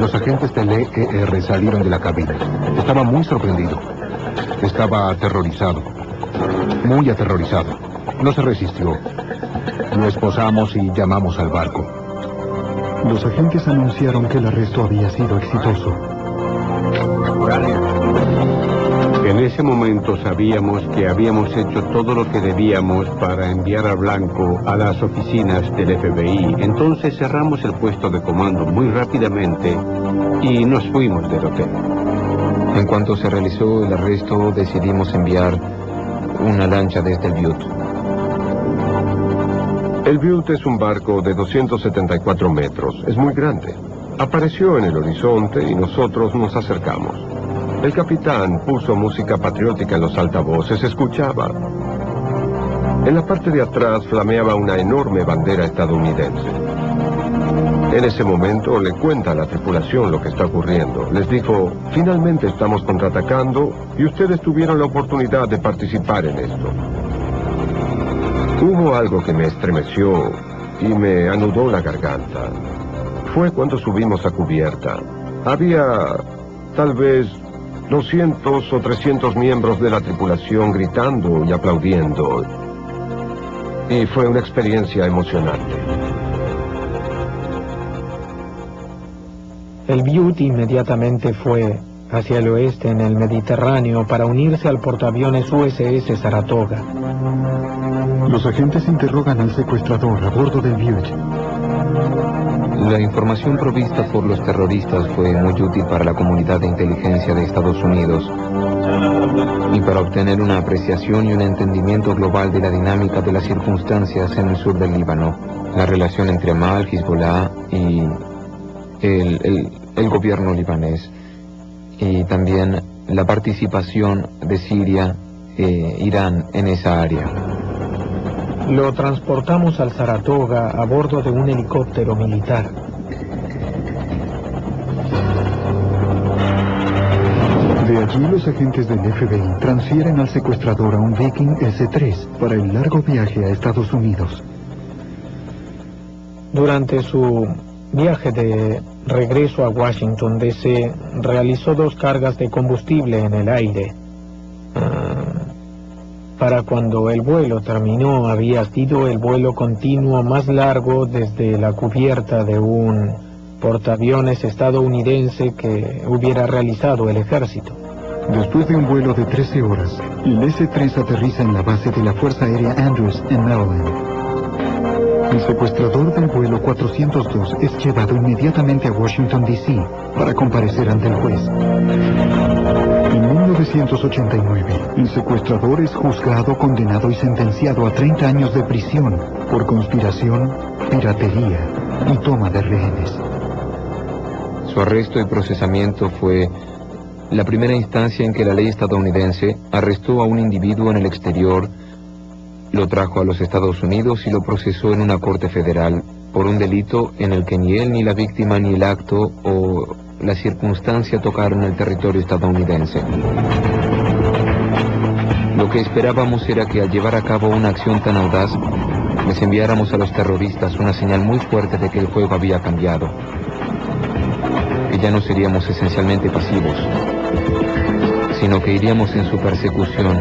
Los agentes del ERR salieron de la cabina. Estaba muy sorprendido. Estaba aterrorizado. Muy aterrorizado. No se resistió. Lo esposamos y llamamos al barco. Los agentes anunciaron que el arresto había sido exitoso. En ese momento sabíamos que habíamos hecho todo lo que debíamos para enviar a Blanco a las oficinas del FBI. Entonces cerramos el puesto de comando muy rápidamente y nos fuimos del hotel. En cuanto se realizó el arresto, decidimos enviar una lancha desde el Butte. El Butte es un barco de 274 metros. Es muy grande. Apareció en el horizonte y nosotros nos acercamos. El capitán puso música patriótica en los altavoces. Escuchaba. En la parte de atrás flameaba una enorme bandera estadounidense. En ese momento le cuenta a la tripulación lo que está ocurriendo. Les dijo, finalmente estamos contraatacando y ustedes tuvieron la oportunidad de participar en esto. Hubo algo que me estremeció y me anudó la garganta. Fue cuando subimos a cubierta. Había tal vez 200 o 300 miembros de la tripulación gritando y aplaudiendo. Y fue una experiencia emocionante. El Butte inmediatamente fue hacia el oeste en el Mediterráneo para unirse al portaaviones USS Saratoga. Los agentes interrogan al secuestrador a bordo del Butte. La información provista por los terroristas fue muy útil para la comunidad de inteligencia de Estados Unidos y para obtener una apreciación y un entendimiento global de la dinámica de las circunstancias en el sur del Líbano, la relación entre Amal, Hezbollah y el gobierno libanés, y también la participación de Siria e Irán en esa área. Lo transportamos al Saratoga a bordo de un helicóptero militar. De allí los agentes del FBI transfieren al secuestrador a un Viking S-3 para el largo viaje a Estados Unidos. Durante su viaje de regreso a Washington, D.C., realizó 2 cargas de combustible en el aire. Para cuando el vuelo terminó, había sido el vuelo continuo más largo desde la cubierta de un portaaviones estadounidense que hubiera realizado el ejército. Después de un vuelo de 13 horas, el S-3 aterriza en la base de la Fuerza Aérea Andrews en Maryland. El secuestrador del vuelo 402 es llevado inmediatamente a Washington, D.C. para comparecer ante el juez. En 1989, el secuestrador es juzgado, condenado y sentenciado a 30 años de prisión por conspiración, piratería y toma de rehenes. Su arresto y procesamiento fue la primera instancia en que la ley estadounidense arrestó a un individuo en el exterior, lo trajo a los Estados Unidos y lo procesó en una corte federal por un delito en el que ni él, ni la víctima, ni el acto o la circunstancia tocaron el territorio estadounidense. Lo que esperábamos era que al llevar a cabo una acción tan audaz, les enviáramos a los terroristas una señal muy fuerte de que el juego había cambiado, que ya no seríamos esencialmente pasivos, sino que iríamos en su persecución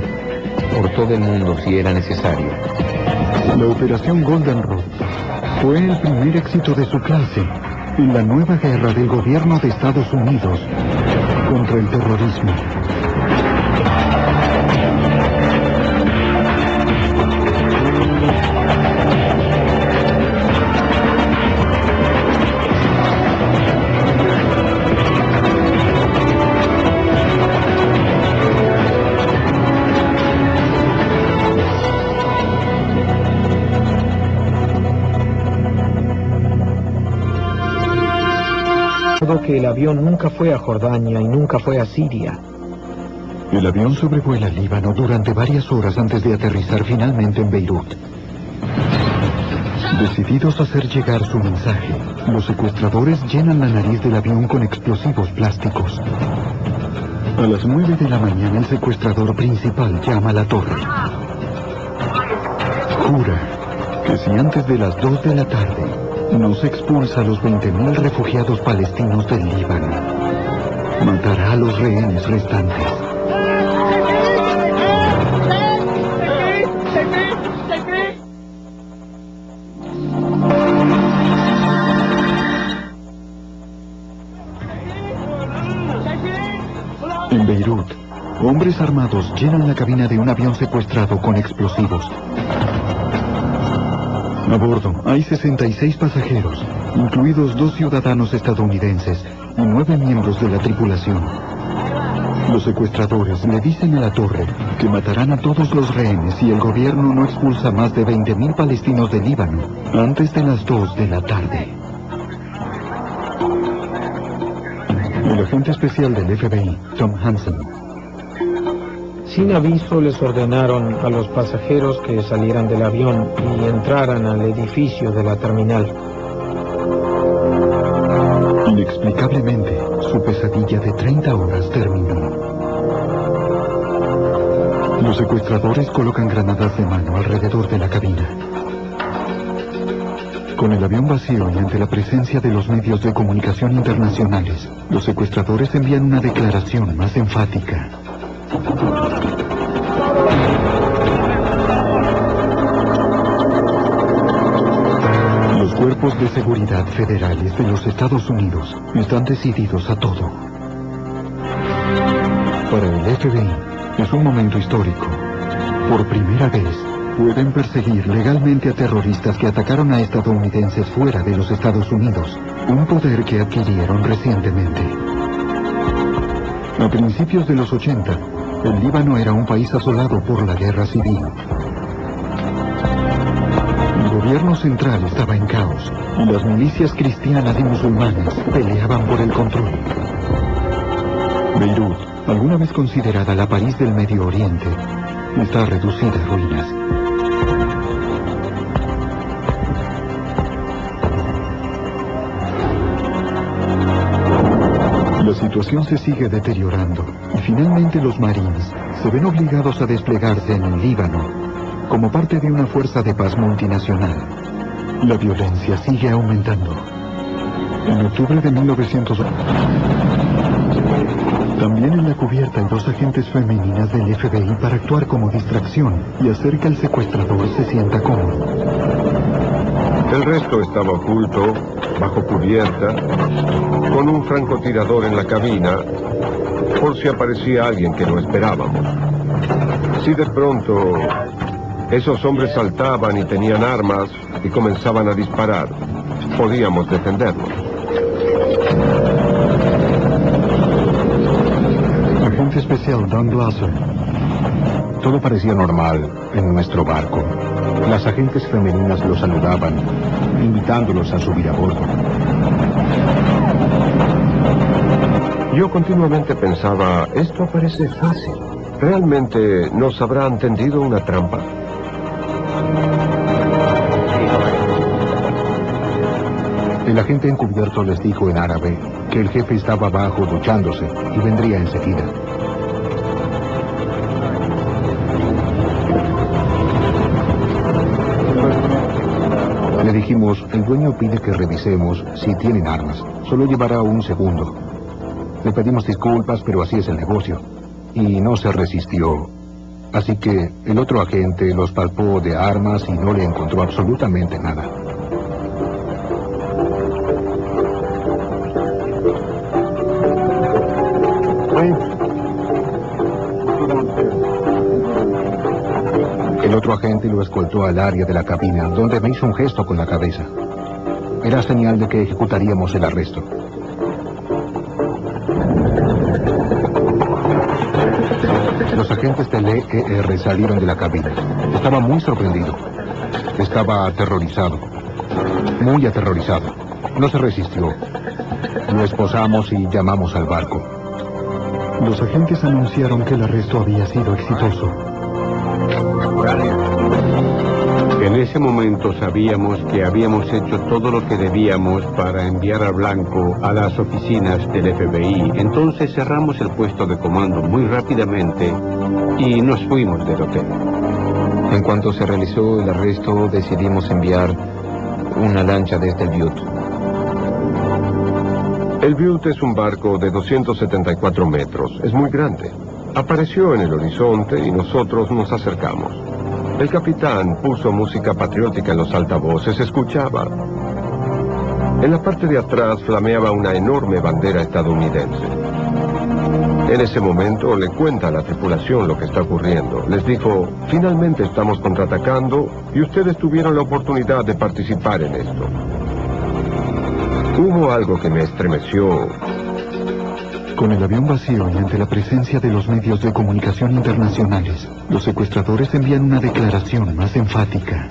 por todo el mundo si era necesario. La operación Golden Rod fue el primer éxito de su clase en la nueva guerra del gobierno de Estados Unidos contra el terrorismo. Que el avión nunca fue a Jordania y nunca fue a Siria. El avión sobrevuela Líbano durante varias horas antes de aterrizar finalmente en Beirut. Decididos a hacer llegar su mensaje, los secuestradores llenan la nariz del avión con explosivos plásticos. A las 9 de la mañana el secuestrador principal llama a la torre. Jura que si antes de las 2 de la tarde no se expulsa a los 20.000 refugiados palestinos del Líbano, matará a los rehenes restantes. En Beirut, hombres armados llenan la cabina de un avión secuestrado con explosivos. A bordo hay 66 pasajeros, incluidos 2 ciudadanos estadounidenses y 9 miembros de la tripulación. Los secuestradores le dicen a la torre que matarán a todos los rehenes si el gobierno no expulsa más de 20.000 palestinos del Líbano antes de las 2 de la tarde. El agente especial del FBI, Tom Hansen. Sin aviso les ordenaron a los pasajeros que salieran del avión y entraran al edificio de la terminal. Inexplicablemente, su pesadilla de 30 horas terminó. Los secuestradores colocan granadas de mano alrededor de la cabina. Con el avión vacío y ante la presencia de los medios de comunicación internacionales, los secuestradores envían una declaración más enfática. Los cuerpos de seguridad federales de los Estados Unidos están decididos a todo. Para el FBI es un momento histórico. Por primera vez, pueden perseguir legalmente a terroristas que atacaron a estadounidenses fuera de los Estados Unidos, un poder que adquirieron recientemente. A principios de los 80, el Líbano era un país asolado por la guerra civil. El gobierno central estaba en caos y las milicias cristianas y musulmanes peleaban por el control. Beirut, alguna vez considerada la París del Medio Oriente, está reducida a ruinas. La situación se sigue deteriorando y finalmente los marines se ven obligados a desplegarse en el Líbano como parte de una fuerza de paz multinacional. La violencia sigue aumentando. En octubre de 1980, también en la cubierta hay 2 agentes femeninas del FBI para actuar como distracción y hacer que el secuestrador se sienta cómodo. El resto estaba oculto, bajo cubierta, con un francotirador en la cabina, por si aparecía alguien que no esperábamos. Si de pronto esos hombres saltaban y tenían armas y comenzaban a disparar, podíamos defendernos. Agente especial Don Glasser. Todo parecía normal en nuestro barco. Las agentes femeninas los saludaban, invitándolos a subir a bordo. Yo continuamente pensaba, esto parece fácil. ¿Realmente nos habrán tendido una trampa? El agente encubierto les dijo en árabe que el jefe estaba abajo duchándose y vendría enseguida. Le dijimos, el dueño pide que revisemos si tienen armas. Solo llevará un segundo. Le pedimos disculpas, pero así es el negocio. Y no se resistió. Así que el otro agente los palpó de armas y no le encontró absolutamente nada. El otro agente lo escoltó al área de la cabina, donde me hizo un gesto con la cabeza. Era señal de que ejecutaríamos el arresto. Los agentes del EER salieron de la cabina. Estaba muy sorprendido. Estaba aterrorizado. Muy aterrorizado. No se resistió. Lo esposamos y llamamos al barco. Los agentes anunciaron que el arresto había sido exitoso. En ese momento sabíamos que habíamos hecho todo lo que debíamos para enviar a Blanco a las oficinas del FBI. Entonces cerramos el puesto de comando muy rápidamente y nos fuimos del hotel. En cuanto se realizó el arresto, decidimos enviar una lancha desde el Butte. El Butte es un barco de 274 metros. Es muy grande. Apareció en el horizonte y nosotros nos acercamos. El capitán puso música patriótica en los altavoces, escuchaba. En la parte de atrás flameaba una enorme bandera estadounidense. En ese momento le cuenta a la tripulación lo que está ocurriendo. Les dijo, finalmente estamos contraatacando y ustedes tuvieron la oportunidad de participar en esto. Hubo algo que me estremeció. Con el avión vacío y ante la presencia de los medios de comunicación internacionales, los secuestradores envían una declaración más enfática.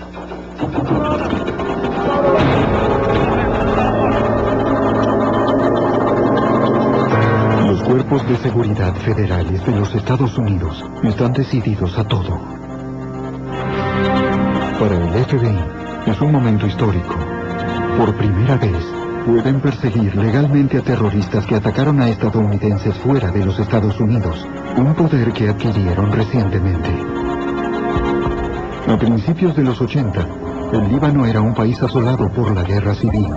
Los cuerpos de seguridad federales de los Estados Unidos están decididos a todo. Para el FBI es un momento histórico. Por primera vez, pueden perseguir legalmente a terroristas que atacaron a estadounidenses fuera de los Estados Unidos, un poder que adquirieron recientemente. A principios de los 80, el Líbano era un país asolado por la guerra civil.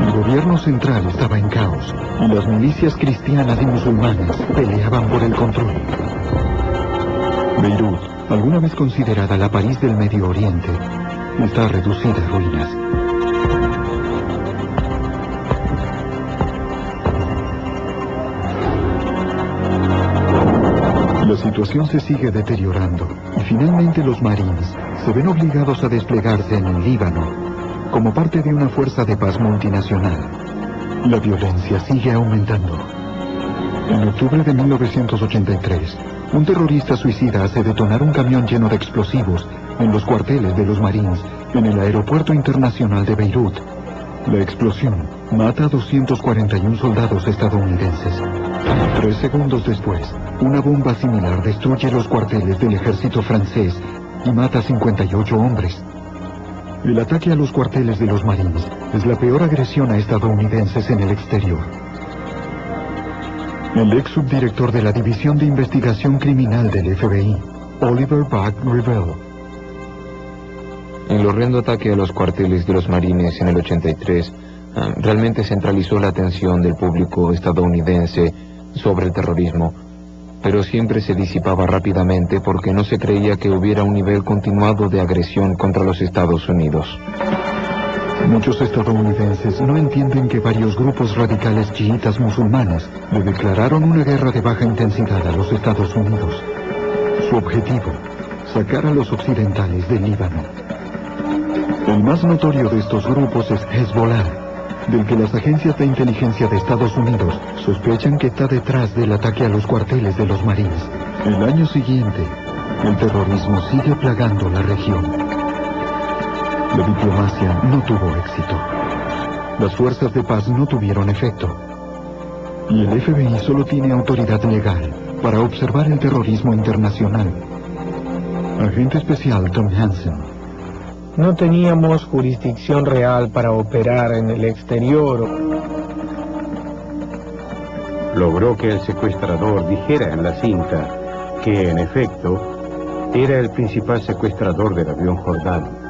El gobierno central estaba en caos y las milicias cristianas y musulmanes peleaban por el control. Beirut, alguna vez considerada la París del Medio Oriente, está reducida a ruinas. La situación se sigue deteriorando y finalmente los marines se ven obligados a desplegarse en el Líbano como parte de una fuerza de paz multinacional. La violencia sigue aumentando. En octubre de 1983, un terrorista suicida hace detonar un camión lleno de explosivos en los cuarteles de los Marines, en el aeropuerto internacional de Beirut. La explosión mata a 241 soldados estadounidenses. 3 segundos después, una bomba similar destruye los cuarteles del ejército francés y mata a 58 hombres. El ataque a los cuarteles de los Marines es la peor agresión a estadounidenses en el exterior. El ex subdirector de la División de Investigación Criminal del FBI, Oliver Buck Revell. El horrendo ataque a los cuarteles de los Marines en el 83 realmente centralizó la atención del público estadounidense sobre el terrorismo, pero siempre se disipaba rápidamente porque no se creía que hubiera un nivel continuado de agresión contra los Estados Unidos. Muchos estadounidenses no entienden que varios grupos radicales chiitas musulmanes le declararon una guerra de baja intensidad a los Estados Unidos. Su objetivo, sacar a los occidentales del Líbano. El más notorio de estos grupos es Hezbollah, del que las agencias de inteligencia de Estados Unidos sospechan que está detrás del ataque a los cuarteles de los Marines. El año siguiente, el terrorismo sigue plagando la región. La diplomacia no tuvo éxito. Las fuerzas de paz no tuvieron efecto. Y el FBI solo tiene autoridad legal para observar el terrorismo internacional. Agente especial Tom Hansen. No teníamos jurisdicción real para operar en el exterior. Logró que el secuestrador dijera en la cinta que, en efecto, era el principal secuestrador del avión Jordán.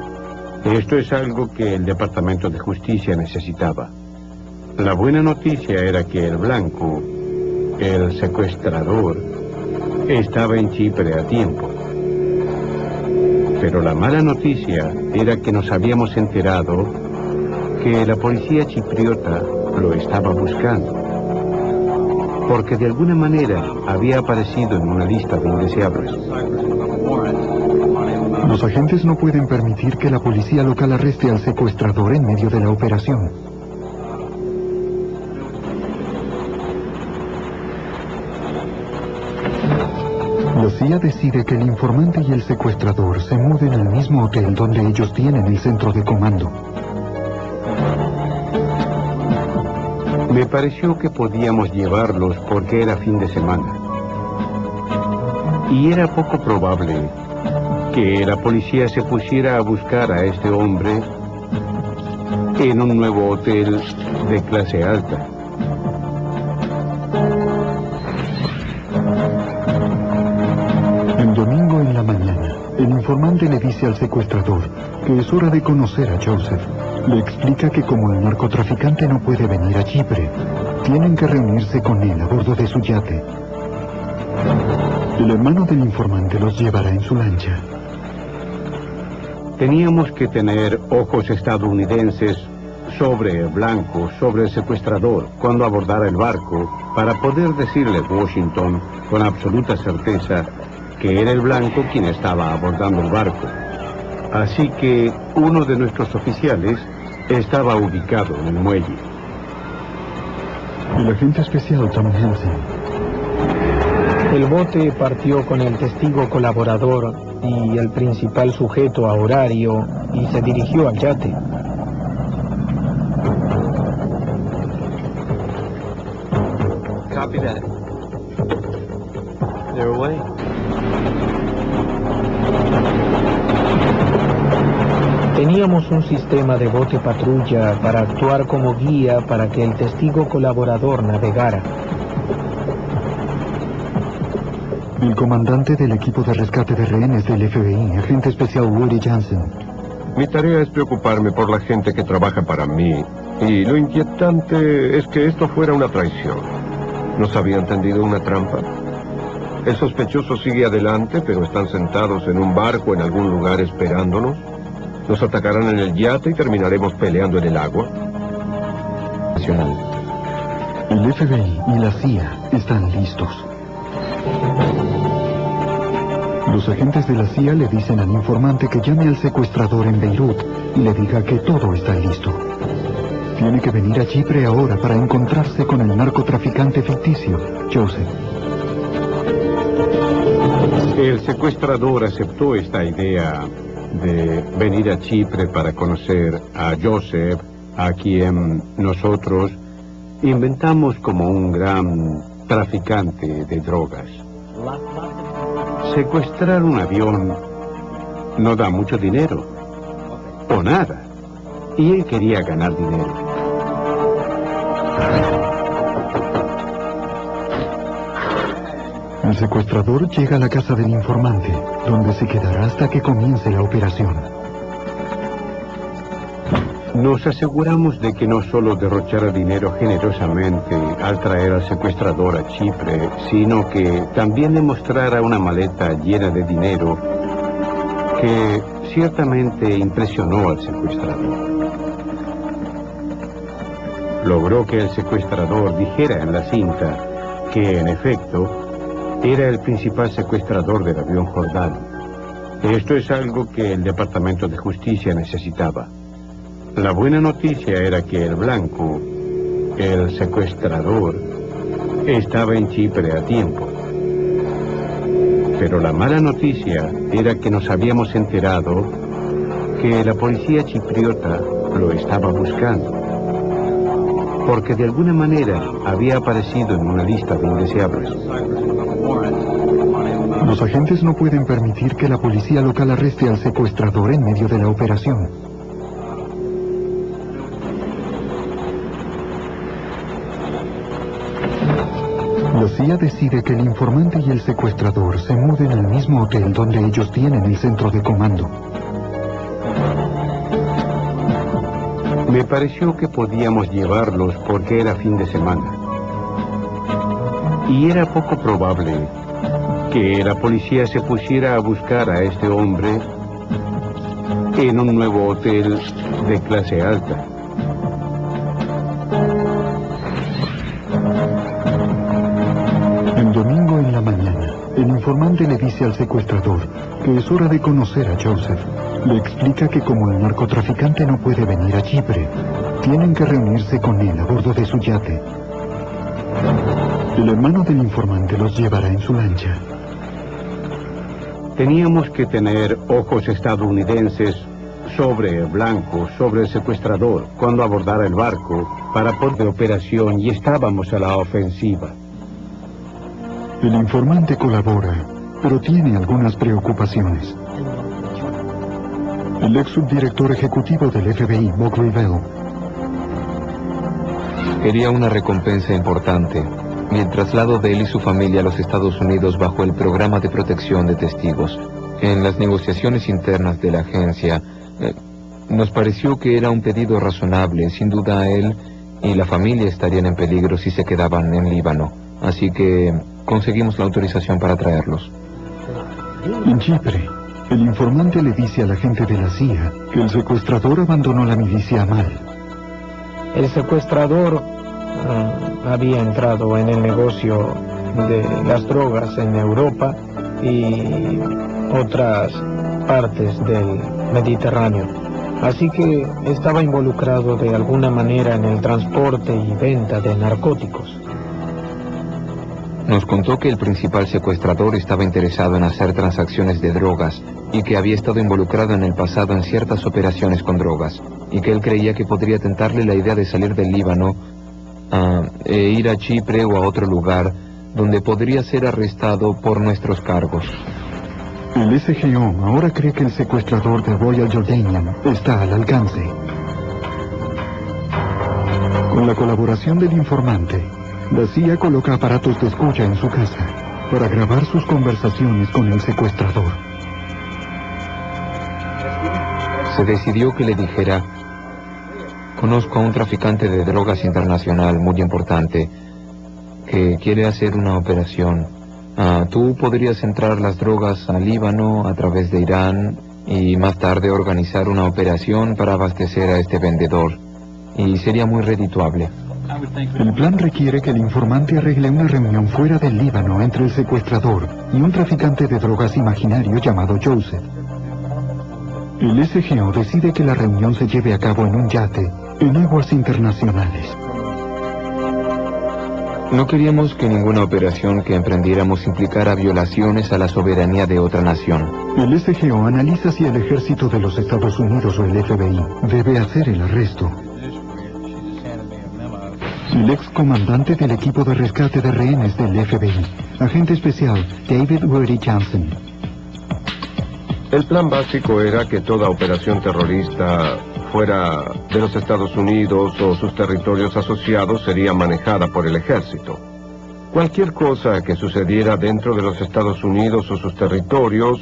Esto es algo que el Departamento de Justicia necesitaba. La buena noticia era que el blanco, el secuestrador, estaba en Chipre a tiempo. Pero la mala noticia era que nos habíamos enterado que la policía chipriota lo estaba buscando, porque de alguna manera había aparecido en una lista de indeseables. Los agentes no pueden permitir que la policía local arreste al secuestrador en medio de la operación. La CIA decide que el informante y el secuestrador se muden al mismo hotel donde ellos tienen el centro de comando. Me pareció que podíamos llevarlos porque era fin de semana. Y era poco probable que la policía se pusiera a buscar a este hombre en un nuevo hotel de clase alta. El domingo en la mañana, el informante le dice al secuestrador que es hora de conocer a Joseph. Le explica que como el narcotraficante no puede venir a Chipre, tienen que reunirse con él a bordo de su yate. El hermano del informante los llevará en su lancha. Teníamos que tener ojos estadounidenses sobre el blanco, sobre el secuestrador, cuando abordara el barco, para poder decirle a Washington con absoluta certeza que era el blanco quien estaba abordando el barco. Así que uno de nuestros oficiales estaba ubicado en el muelle. El agente especial Tom Hansen. El bote partió con el testigo colaborador y el principal sujeto a horario y se dirigió al yate. Copy that. They're away. Teníamos un sistema de bote patrulla para actuar como guía para que el testigo colaborador navegara. El comandante del equipo de rescate de rehenes del FBI, agente especial Woody Jansen. Mi tarea es preocuparme por la gente que trabaja para mí. Y lo inquietante es que esto fuera una traición. ¿Nos habían tendido una trampa? El sospechoso sigue adelante, pero están sentados en un barco en algún lugar esperándonos. Nos atacarán en el yate y terminaremos peleando en el agua. El FBI y la CIA están listos. Los agentes de la CIA le dicen al informante que llame al secuestrador en Beirut y le diga que todo está listo. Tiene que venir a Chipre ahora para encontrarse con el narcotraficante ficticio, Joseph. El secuestrador aceptó esta idea de venir a Chipre para conocer a Joseph, a quien nosotros inventamos como un gran traficante de drogas. Secuestrar un avión no da mucho dinero, o nada, y él quería ganar dinero. El secuestrador llega a la casa del informante, donde se quedará hasta que comience la operación. Nos aseguramos de que no solo derrochara dinero generosamente al traer al secuestrador a Chipre, sino que también le mostrara una maleta llena de dinero que ciertamente impresionó al secuestrador. Logró que el secuestrador dijera en la cinta que, en efecto, era el principal secuestrador del avión Jordano. Esto es algo que el Departamento de Justicia necesitaba. La buena noticia era que el blanco, el secuestrador, estaba en Chipre a tiempo. Pero la mala noticia era que nos habíamos enterado que la policía chipriota lo estaba buscando, porque de alguna manera había aparecido en una lista de indeseables. Los agentes no pueden permitir que la policía local arreste al secuestrador en medio de la operación. La CIA decide que el informante y el secuestrador se muden al mismo hotel donde ellos tienen el centro de comando. Me pareció que podíamos llevarlos porque era fin de semana. Y era poco probable que la policía se pusiera a buscar a este hombre en un nuevo hotel de clase alta. El domingo en la mañana, el informante le dice al secuestrador que es hora de conocer a Joseph. Le explica que como el narcotraficante no puede venir a Chipre, tienen que reunirse con él a bordo de su yate. El hermano del informante los llevará en su lancha. Teníamos que tener ojos estadounidenses sobre el blanco, sobre el secuestrador, cuando abordara el barco para poder de operación, y estábamos a la ofensiva. El informante colabora, pero tiene algunas preocupaciones. El ex subdirector ejecutivo del FBI, Bob Revell, quería una recompensa importante y el traslado de él y su familia a los Estados Unidos bajo el programa de protección de testigos. En las negociaciones internas de la agencia, nos pareció que era un pedido razonable. Sin duda él y la familia estarían en peligro si se quedaban en Líbano. Así que conseguimos la autorización para traerlos. En Chipre, el informante le dice al agente de la CIA que el secuestrador abandonó la milicia Amal. El secuestrador había entrado en el negocio de las drogas en Europa y otras partes del Mediterráneo. Así que estaba involucrado de alguna manera en el transporte y venta de narcóticos. Nos contó que el principal secuestrador estaba interesado en hacer transacciones de drogas y que había estado involucrado en el pasado en ciertas operaciones con drogas y que él creía que podría tentarle la idea de salir del Líbano e ir a Chipre o a otro lugar donde podría ser arrestado por nuestros cargos. El SGO ahora cree que el secuestrador de Royal Jordanian está al alcance. Con la colaboración del informante, la CIA coloca aparatos de escucha en su casa para grabar sus conversaciones con el secuestrador. Se decidió que le dijera: conozco a un traficante de drogas internacional muy importante que quiere hacer una operación. Tú podrías entrar las drogas al Líbano a través de Irán y más tarde organizar una operación para abastecer a este vendedor. Y sería muy redituable. El plan requiere que el informante arregle una reunión fuera del Líbano entre el secuestrador y un traficante de drogas imaginario llamado Joseph. El SGO decide que la reunión se lleve a cabo en un yate en aguas internacionales. No queríamos que ninguna operación que emprendiéramos implicara violaciones a la soberanía de otra nación. El SGO analiza si el ejército de los Estados Unidos o el FBI debe hacer el arresto. El excomandante del equipo de rescate de rehenes del FBI, agente especial David Woody Johnson. El plan básico era que toda operación terrorista fuera de los Estados Unidos o sus territorios asociados sería manejada por el ejército. Cualquier cosa que sucediera dentro de los Estados Unidos o sus territorios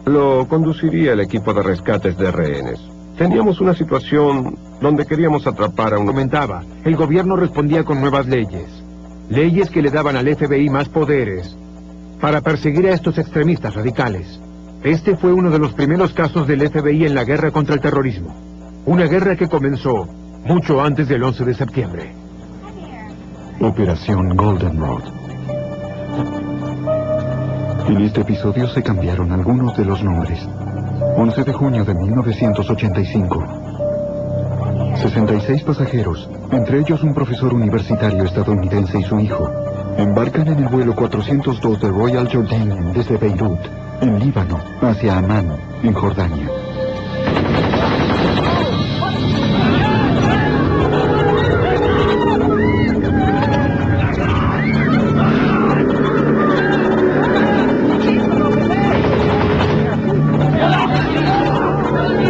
lo conduciría el equipo de rescates de rehenes. Teníamos una situación donde queríamos atrapar a un... Comentaba, el gobierno respondía con nuevas leyes. Leyes que le daban al FBI más poderes para perseguir a estos extremistas radicales. Este fue uno de los primeros casos del FBI en la guerra contra el terrorismo. Una guerra que comenzó mucho antes del 11 de septiembre. Operación Goldenrod. En este episodio se cambiaron algunos de los nombres. 11 de junio de 1985. 66 pasajeros, entre ellos un profesor universitario estadounidense y su hijo, embarcan en el vuelo 402 de Royal Jordanian desde Beirut, en Líbano, hacia Amán, en Jordania.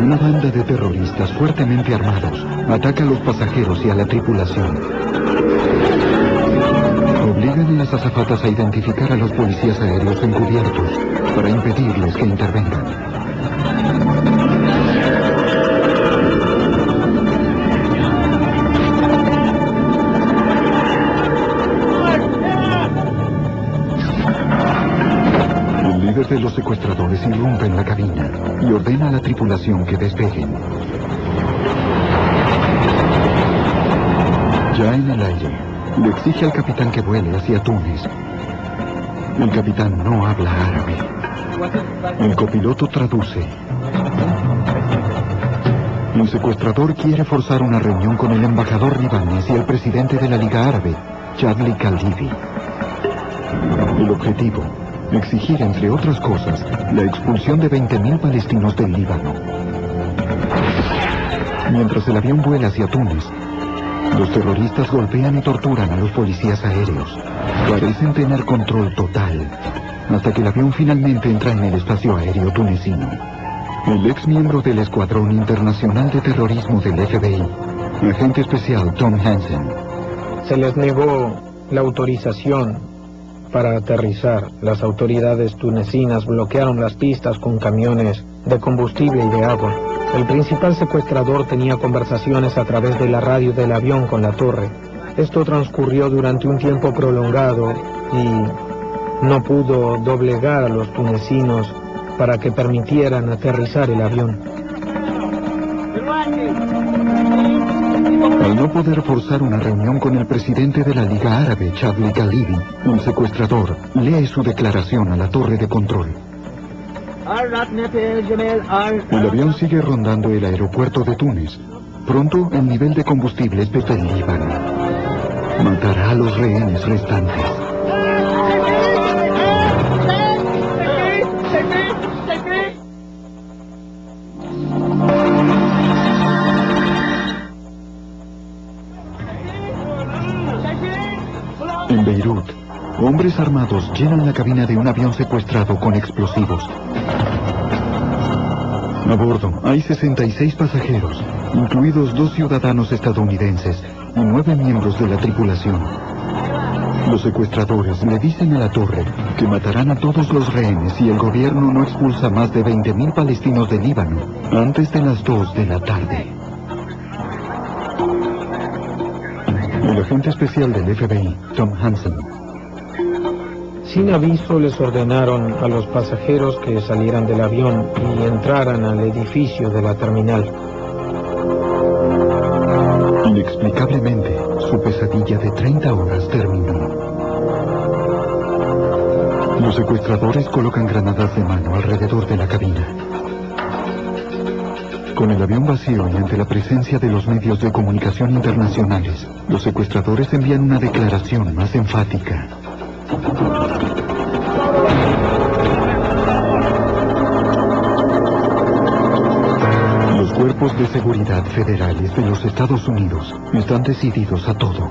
Una banda de terroristas fuertemente armados ataca a los pasajeros y a la tripulación. Obligan a las azafatas a identificar a los policías aéreos encubiertos para impedirles que intervengan. El líder de los secuestradores irrumpe en la cabina y ordena a la tripulación que despeguen. Ya en el aire, le exige al capitán que vuele hacia Túnez. El capitán no habla árabe. El copiloto traduce. El secuestrador quiere forzar una reunión con el embajador libanés y el presidente de la Liga Árabe, Chadli Khaldivi. El objetivo, exigir, entre otras cosas, la expulsión de 20.000 palestinos del Líbano. Mientras el avión vuela hacia Túnez, los terroristas golpean y torturan a los policías aéreos. Parecen tener control total, hasta que el avión finalmente entra en el espacio aéreo tunecino. El ex miembro del Escuadrón Internacional de Terrorismo del FBI, agente especial Tom Hansen. Se les negó la autorización para aterrizar. Las autoridades tunecinas bloquearon las pistas con camiones de combustible y de agua. El principal secuestrador tenía conversaciones a través de la radio del avión con la torre. Esto transcurrió durante un tiempo prolongado y no pudo doblegar a los tunecinos para que permitieran aterrizar el avión. Al no poder forzar una reunión con el presidente de la Liga Árabe, Chadli Khaldivi, el secuestrador lee su declaración a la torre de control. El avión sigue rondando el aeropuerto de Túnez. Pronto el nivel de combustible es desde el Líbano. Matará a los rehenes restantes. En Beirut, hombres armados llenan la cabina de un avión secuestrado con explosivos. A bordo hay 66 pasajeros, incluidos 2 ciudadanos estadounidenses y 9 miembros de la tripulación. Los secuestradores le dicen a la torre que matarán a todos los rehenes si el gobierno no expulsa más de 20.000 palestinos del Líbano antes de las 2 de la tarde. El agente especial del FBI, Tom Hansen. Sin aviso les ordenaron a los pasajeros que salieran del avión y entraran al edificio de la terminal. Inexplicablemente, su pesadilla de 30 horas terminó. Los secuestradores colocan granadas de mano alrededor de la cabina. Con el avión vacío y ante la presencia de los medios de comunicación internacionales, los secuestradores envían una declaración más enfática. Los cuerpos de seguridad federales de los Estados Unidos están decididos a todo.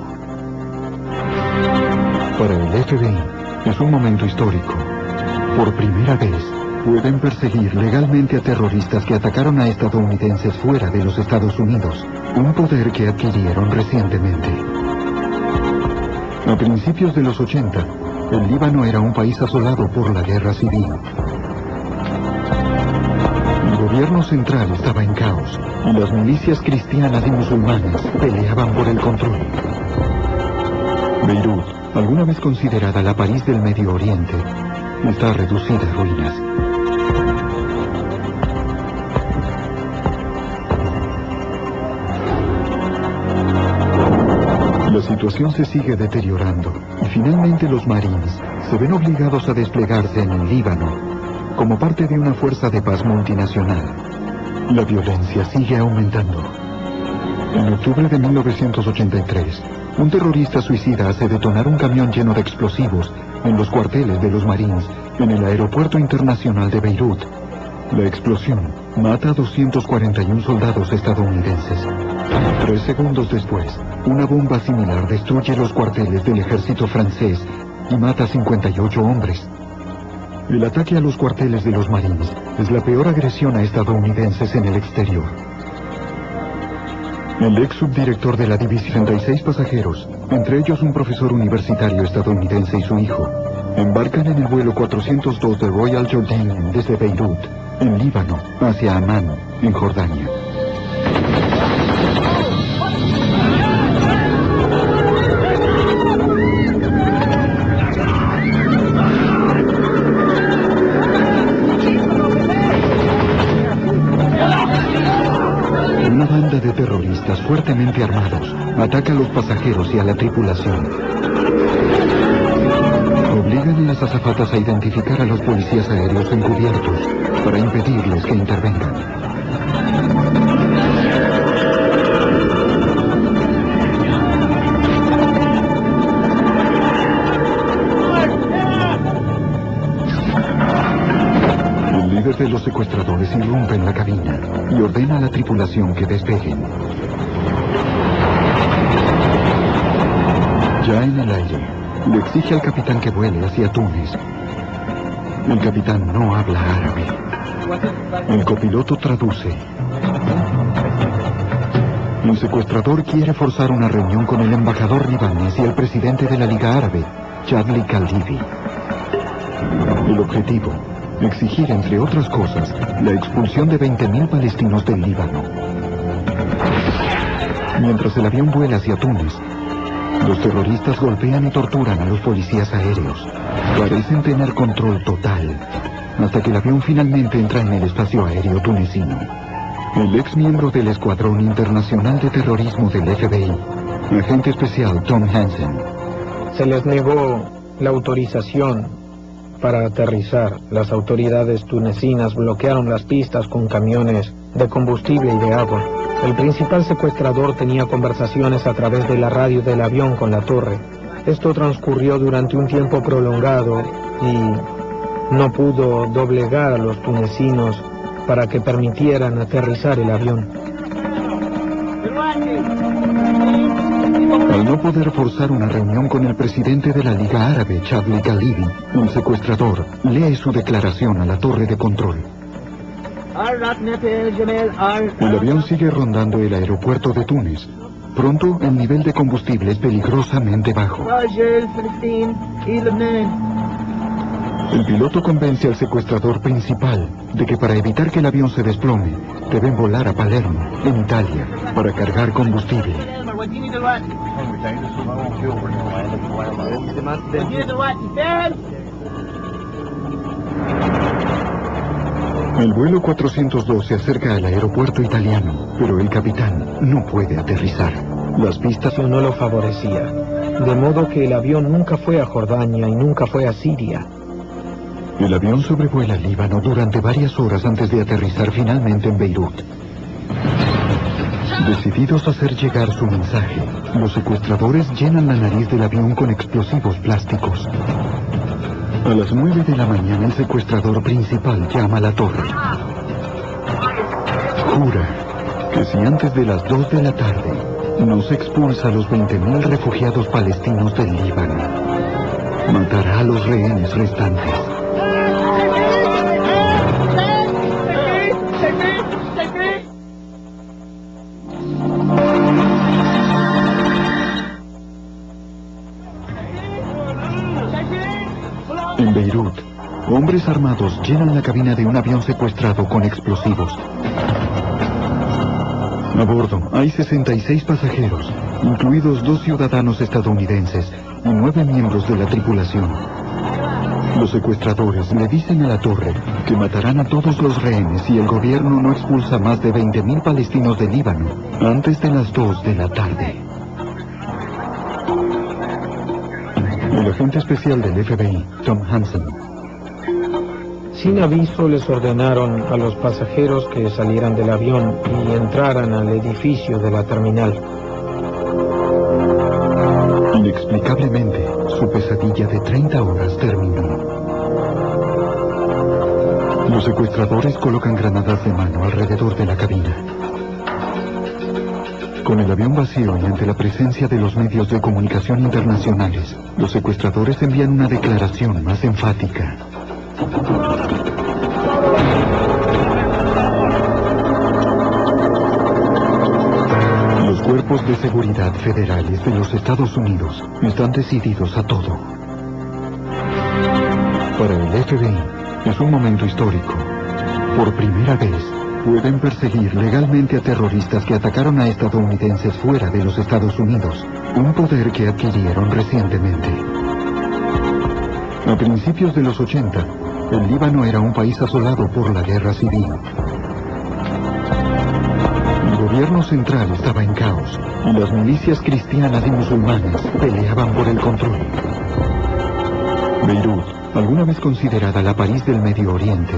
Para el FBI es un momento histórico. Por primera vez, pueden perseguir legalmente a terroristas que atacaron a estadounidenses fuera de los Estados Unidos, un poder que adquirieron recientemente. A principios de los 80, el Líbano era un país asolado por la guerra civil. El gobierno central estaba en caos y las milicias cristianas y musulmanas peleaban por el control. Beirut, alguna vez considerada la París del Medio Oriente, está reducida a ruinas. La situación se sigue deteriorando y finalmente los Marines se ven obligados a desplegarse en el Líbano como parte de una fuerza de paz multinacional. La violencia sigue aumentando. En octubre de 1983, un terrorista suicida hace detonar un camión lleno de explosivos en los cuarteles de los Marines en el aeropuerto internacional de Beirut. La explosión mata a 241 soldados estadounidenses. 3 segundos después, una bomba similar destruye los cuarteles del ejército francés y mata a 58 hombres. El ataque a los cuarteles de los Marines es la peor agresión a estadounidenses en el exterior. El ex subdirector de la división, 36 pasajeros, entre ellos un profesor universitario estadounidense y su hijo, embarcan en el vuelo 402 de Royal Jordanian desde Beirut, en Líbano, hacia Amán, en Jordania. Una banda de terroristas fuertemente armados ataca a los pasajeros y a la tripulación. Obligan a las azafatas a identificar a los policías aéreos encubiertos para impedirles que intervengan. El líder de los secuestradores irrumpe en la cabina y ordena a la tripulación que despeguen. Ya en el aire, le exige al capitán que vuele hacia Túnez. El capitán no habla árabe. El copiloto traduce. El secuestrador quiere forzar una reunión con el embajador libanés y el presidente de la Liga Árabe, Chadli Khaldivi. El objetivo, exigir, entre otras cosas, la expulsión de 20.000 palestinos del Líbano. Mientras el avión vuela hacia Túnez, los terroristas golpean y torturan a los policías aéreos. Parecen tener control total, hasta que el avión finalmente entra en el espacio aéreo tunecino. El ex miembro del Escuadrón Internacional de Terrorismo del FBI, agente especial Tom Hansen. Se les negó la autorización para aterrizar. Las autoridades tunecinas bloquearon las pistas con camiones de combustible y de agua. El principal secuestrador tenía conversaciones a través de la radio del avión con la torre. Esto transcurrió durante un tiempo prolongado y no pudo doblegar a los tunecinos para que permitieran aterrizar el avión. Al no poder forzar una reunión con el presidente de la Liga Árabe, Chadli Khaldivi, el secuestrador lee su declaración a la torre de control. El avión sigue rondando el aeropuerto de Túnez. Pronto, el nivel de combustible es peligrosamente bajo. El piloto convence al secuestrador principal de que para evitar que el avión se desplome, deben volar a Palermo, en Italia, para cargar combustible. El vuelo 402 se acerca al aeropuerto italiano, pero el capitán no puede aterrizar. Las pistas no lo favorecía, de modo que el avión nunca fue a Jordania y nunca fue a Siria. El avión sobrevuela Líbano durante varias horas antes de aterrizar finalmente en Beirut. Decididos a hacer llegar su mensaje, los secuestradores llenan la nariz del avión con explosivos plásticos. A las 9 de la mañana el secuestrador principal llama a la torre. Jura que si antes de las 2 de la tarde no se expulsa a los 20.000 refugiados palestinos del Líbano, matará a los rehenes restantes. En Beirut, hombres armados llenan la cabina de un avión secuestrado con explosivos. A bordo hay 66 pasajeros, incluidos 2 ciudadanos estadounidenses y 9 miembros de la tripulación. Los secuestradores le dicen a la torre que matarán a todos los rehenes si el gobierno no expulsa más de 20.000 palestinos del Líbano antes de las 2 de la tarde. El agente especial del FBI, Tom Hansen. Sin aviso les ordenaron a los pasajeros que salieran del avión y entraran al edificio de la terminal. Inexplicablemente, su pesadilla de 30 horas terminó. Los secuestradores colocan granadas de mano alrededor de la cabina. Con el avión vacío y ante la presencia de los medios de comunicación internacionales, los secuestradores envían una declaración más enfática. Los cuerpos de seguridad federales de los Estados Unidos están decididos a todo. Para el FBI es un momento histórico. Por primera vez, pueden perseguir legalmente a terroristas que atacaron a estadounidenses fuera de los Estados Unidos, un poder que adquirieron recientemente. A principios de los 80, el Líbano era un país asolado por la guerra civil. El gobierno central estaba en caos y las milicias cristianas y musulmanas peleaban por el control. Beirut, alguna vez considerada la París del Medio Oriente,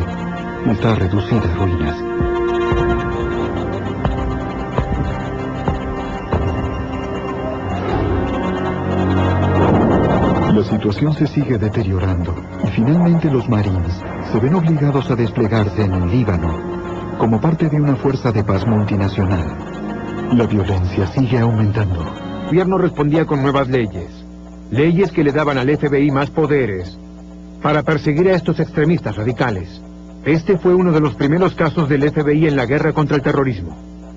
está reducida a ruinas. La situación se sigue deteriorando y finalmente los Marines se ven obligados a desplegarse en el Líbano como parte de una fuerza de paz multinacional. La violencia sigue aumentando. El gobierno respondía con nuevas leyes que le daban al FBI más poderes para perseguir a estos extremistas radicales. Este fue uno de los primeros casos del FBI en la guerra contra el terrorismo.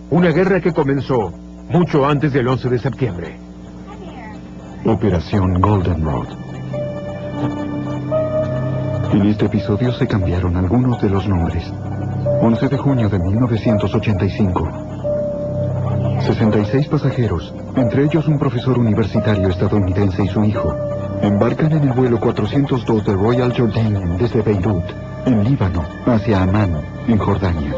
Una guerra que comenzó mucho antes del 11 de septiembre. Operación Goldenrod. En este episodio se cambiaron algunos de los nombres. 11 de junio de 1985. 66 pasajeros, entre ellos un profesor universitario estadounidense y su hijo, embarcan en el vuelo 402 de Royal Jordanian desde Beirut, en Líbano, hacia Amán, en Jordania.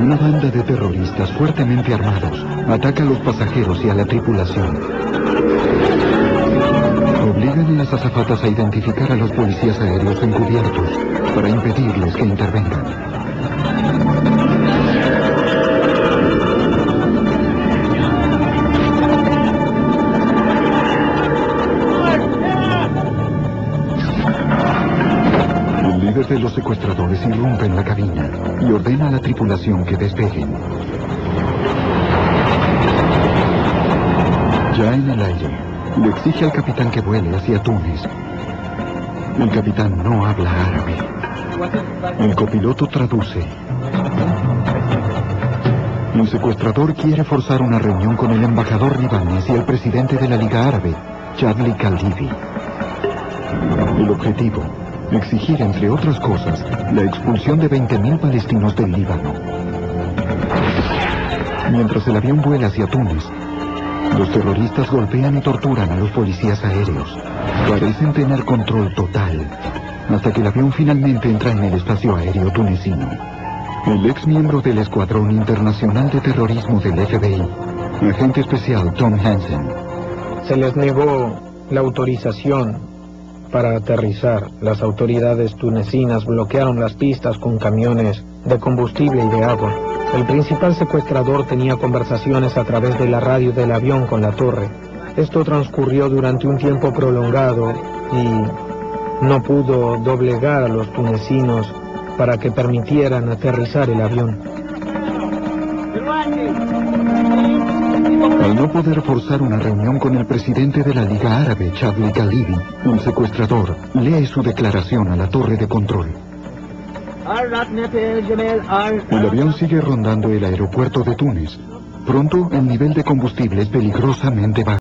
Una banda de terroristas fuertemente armados ataca a los pasajeros y a la tripulación. Obligan a las azafatas a identificar a los policías aéreos encubiertos para impedirles que intervengan. El líder de los secuestradores irrumpe en la cabina y ordena a la tripulación que despeguen. Ya en el aire, le exige al capitán que vuele hacia Túnez. El capitán no habla árabe. El copiloto traduce. El secuestrador quiere forzar una reunión con el embajador libanés y el presidente de la Liga Árabe, Chadli Khaldivi. El objetivo, exigir, entre otras cosas, la expulsión de 20.000 palestinos del Líbano. Mientras el avión vuela hacia Túnez, los terroristas golpean y torturan a los policías aéreos. Parecen tener control total, hasta que el avión finalmente entra en el espacio aéreo tunecino. El ex miembro del Escuadrón Internacional de Terrorismo del FBI, agente especial Tom Hansen. Se les negó la autorización para aterrizar. Las autoridades tunecinas bloquearon las pistas con camiones de combustible y de agua. El principal secuestrador tenía conversaciones a través de la radio del avión con la torre. Esto transcurrió durante un tiempo prolongado y no pudo doblegar a los tunecinos para que permitieran aterrizar el avión. Al no poder forzar una reunión con el presidente de la Liga Árabe, Chadli Khalibi, un secuestrador lee su declaración a la torre de control. El avión sigue rondando el aeropuerto de Túnez. Pronto el nivel de combustible es peligrosamente bajo.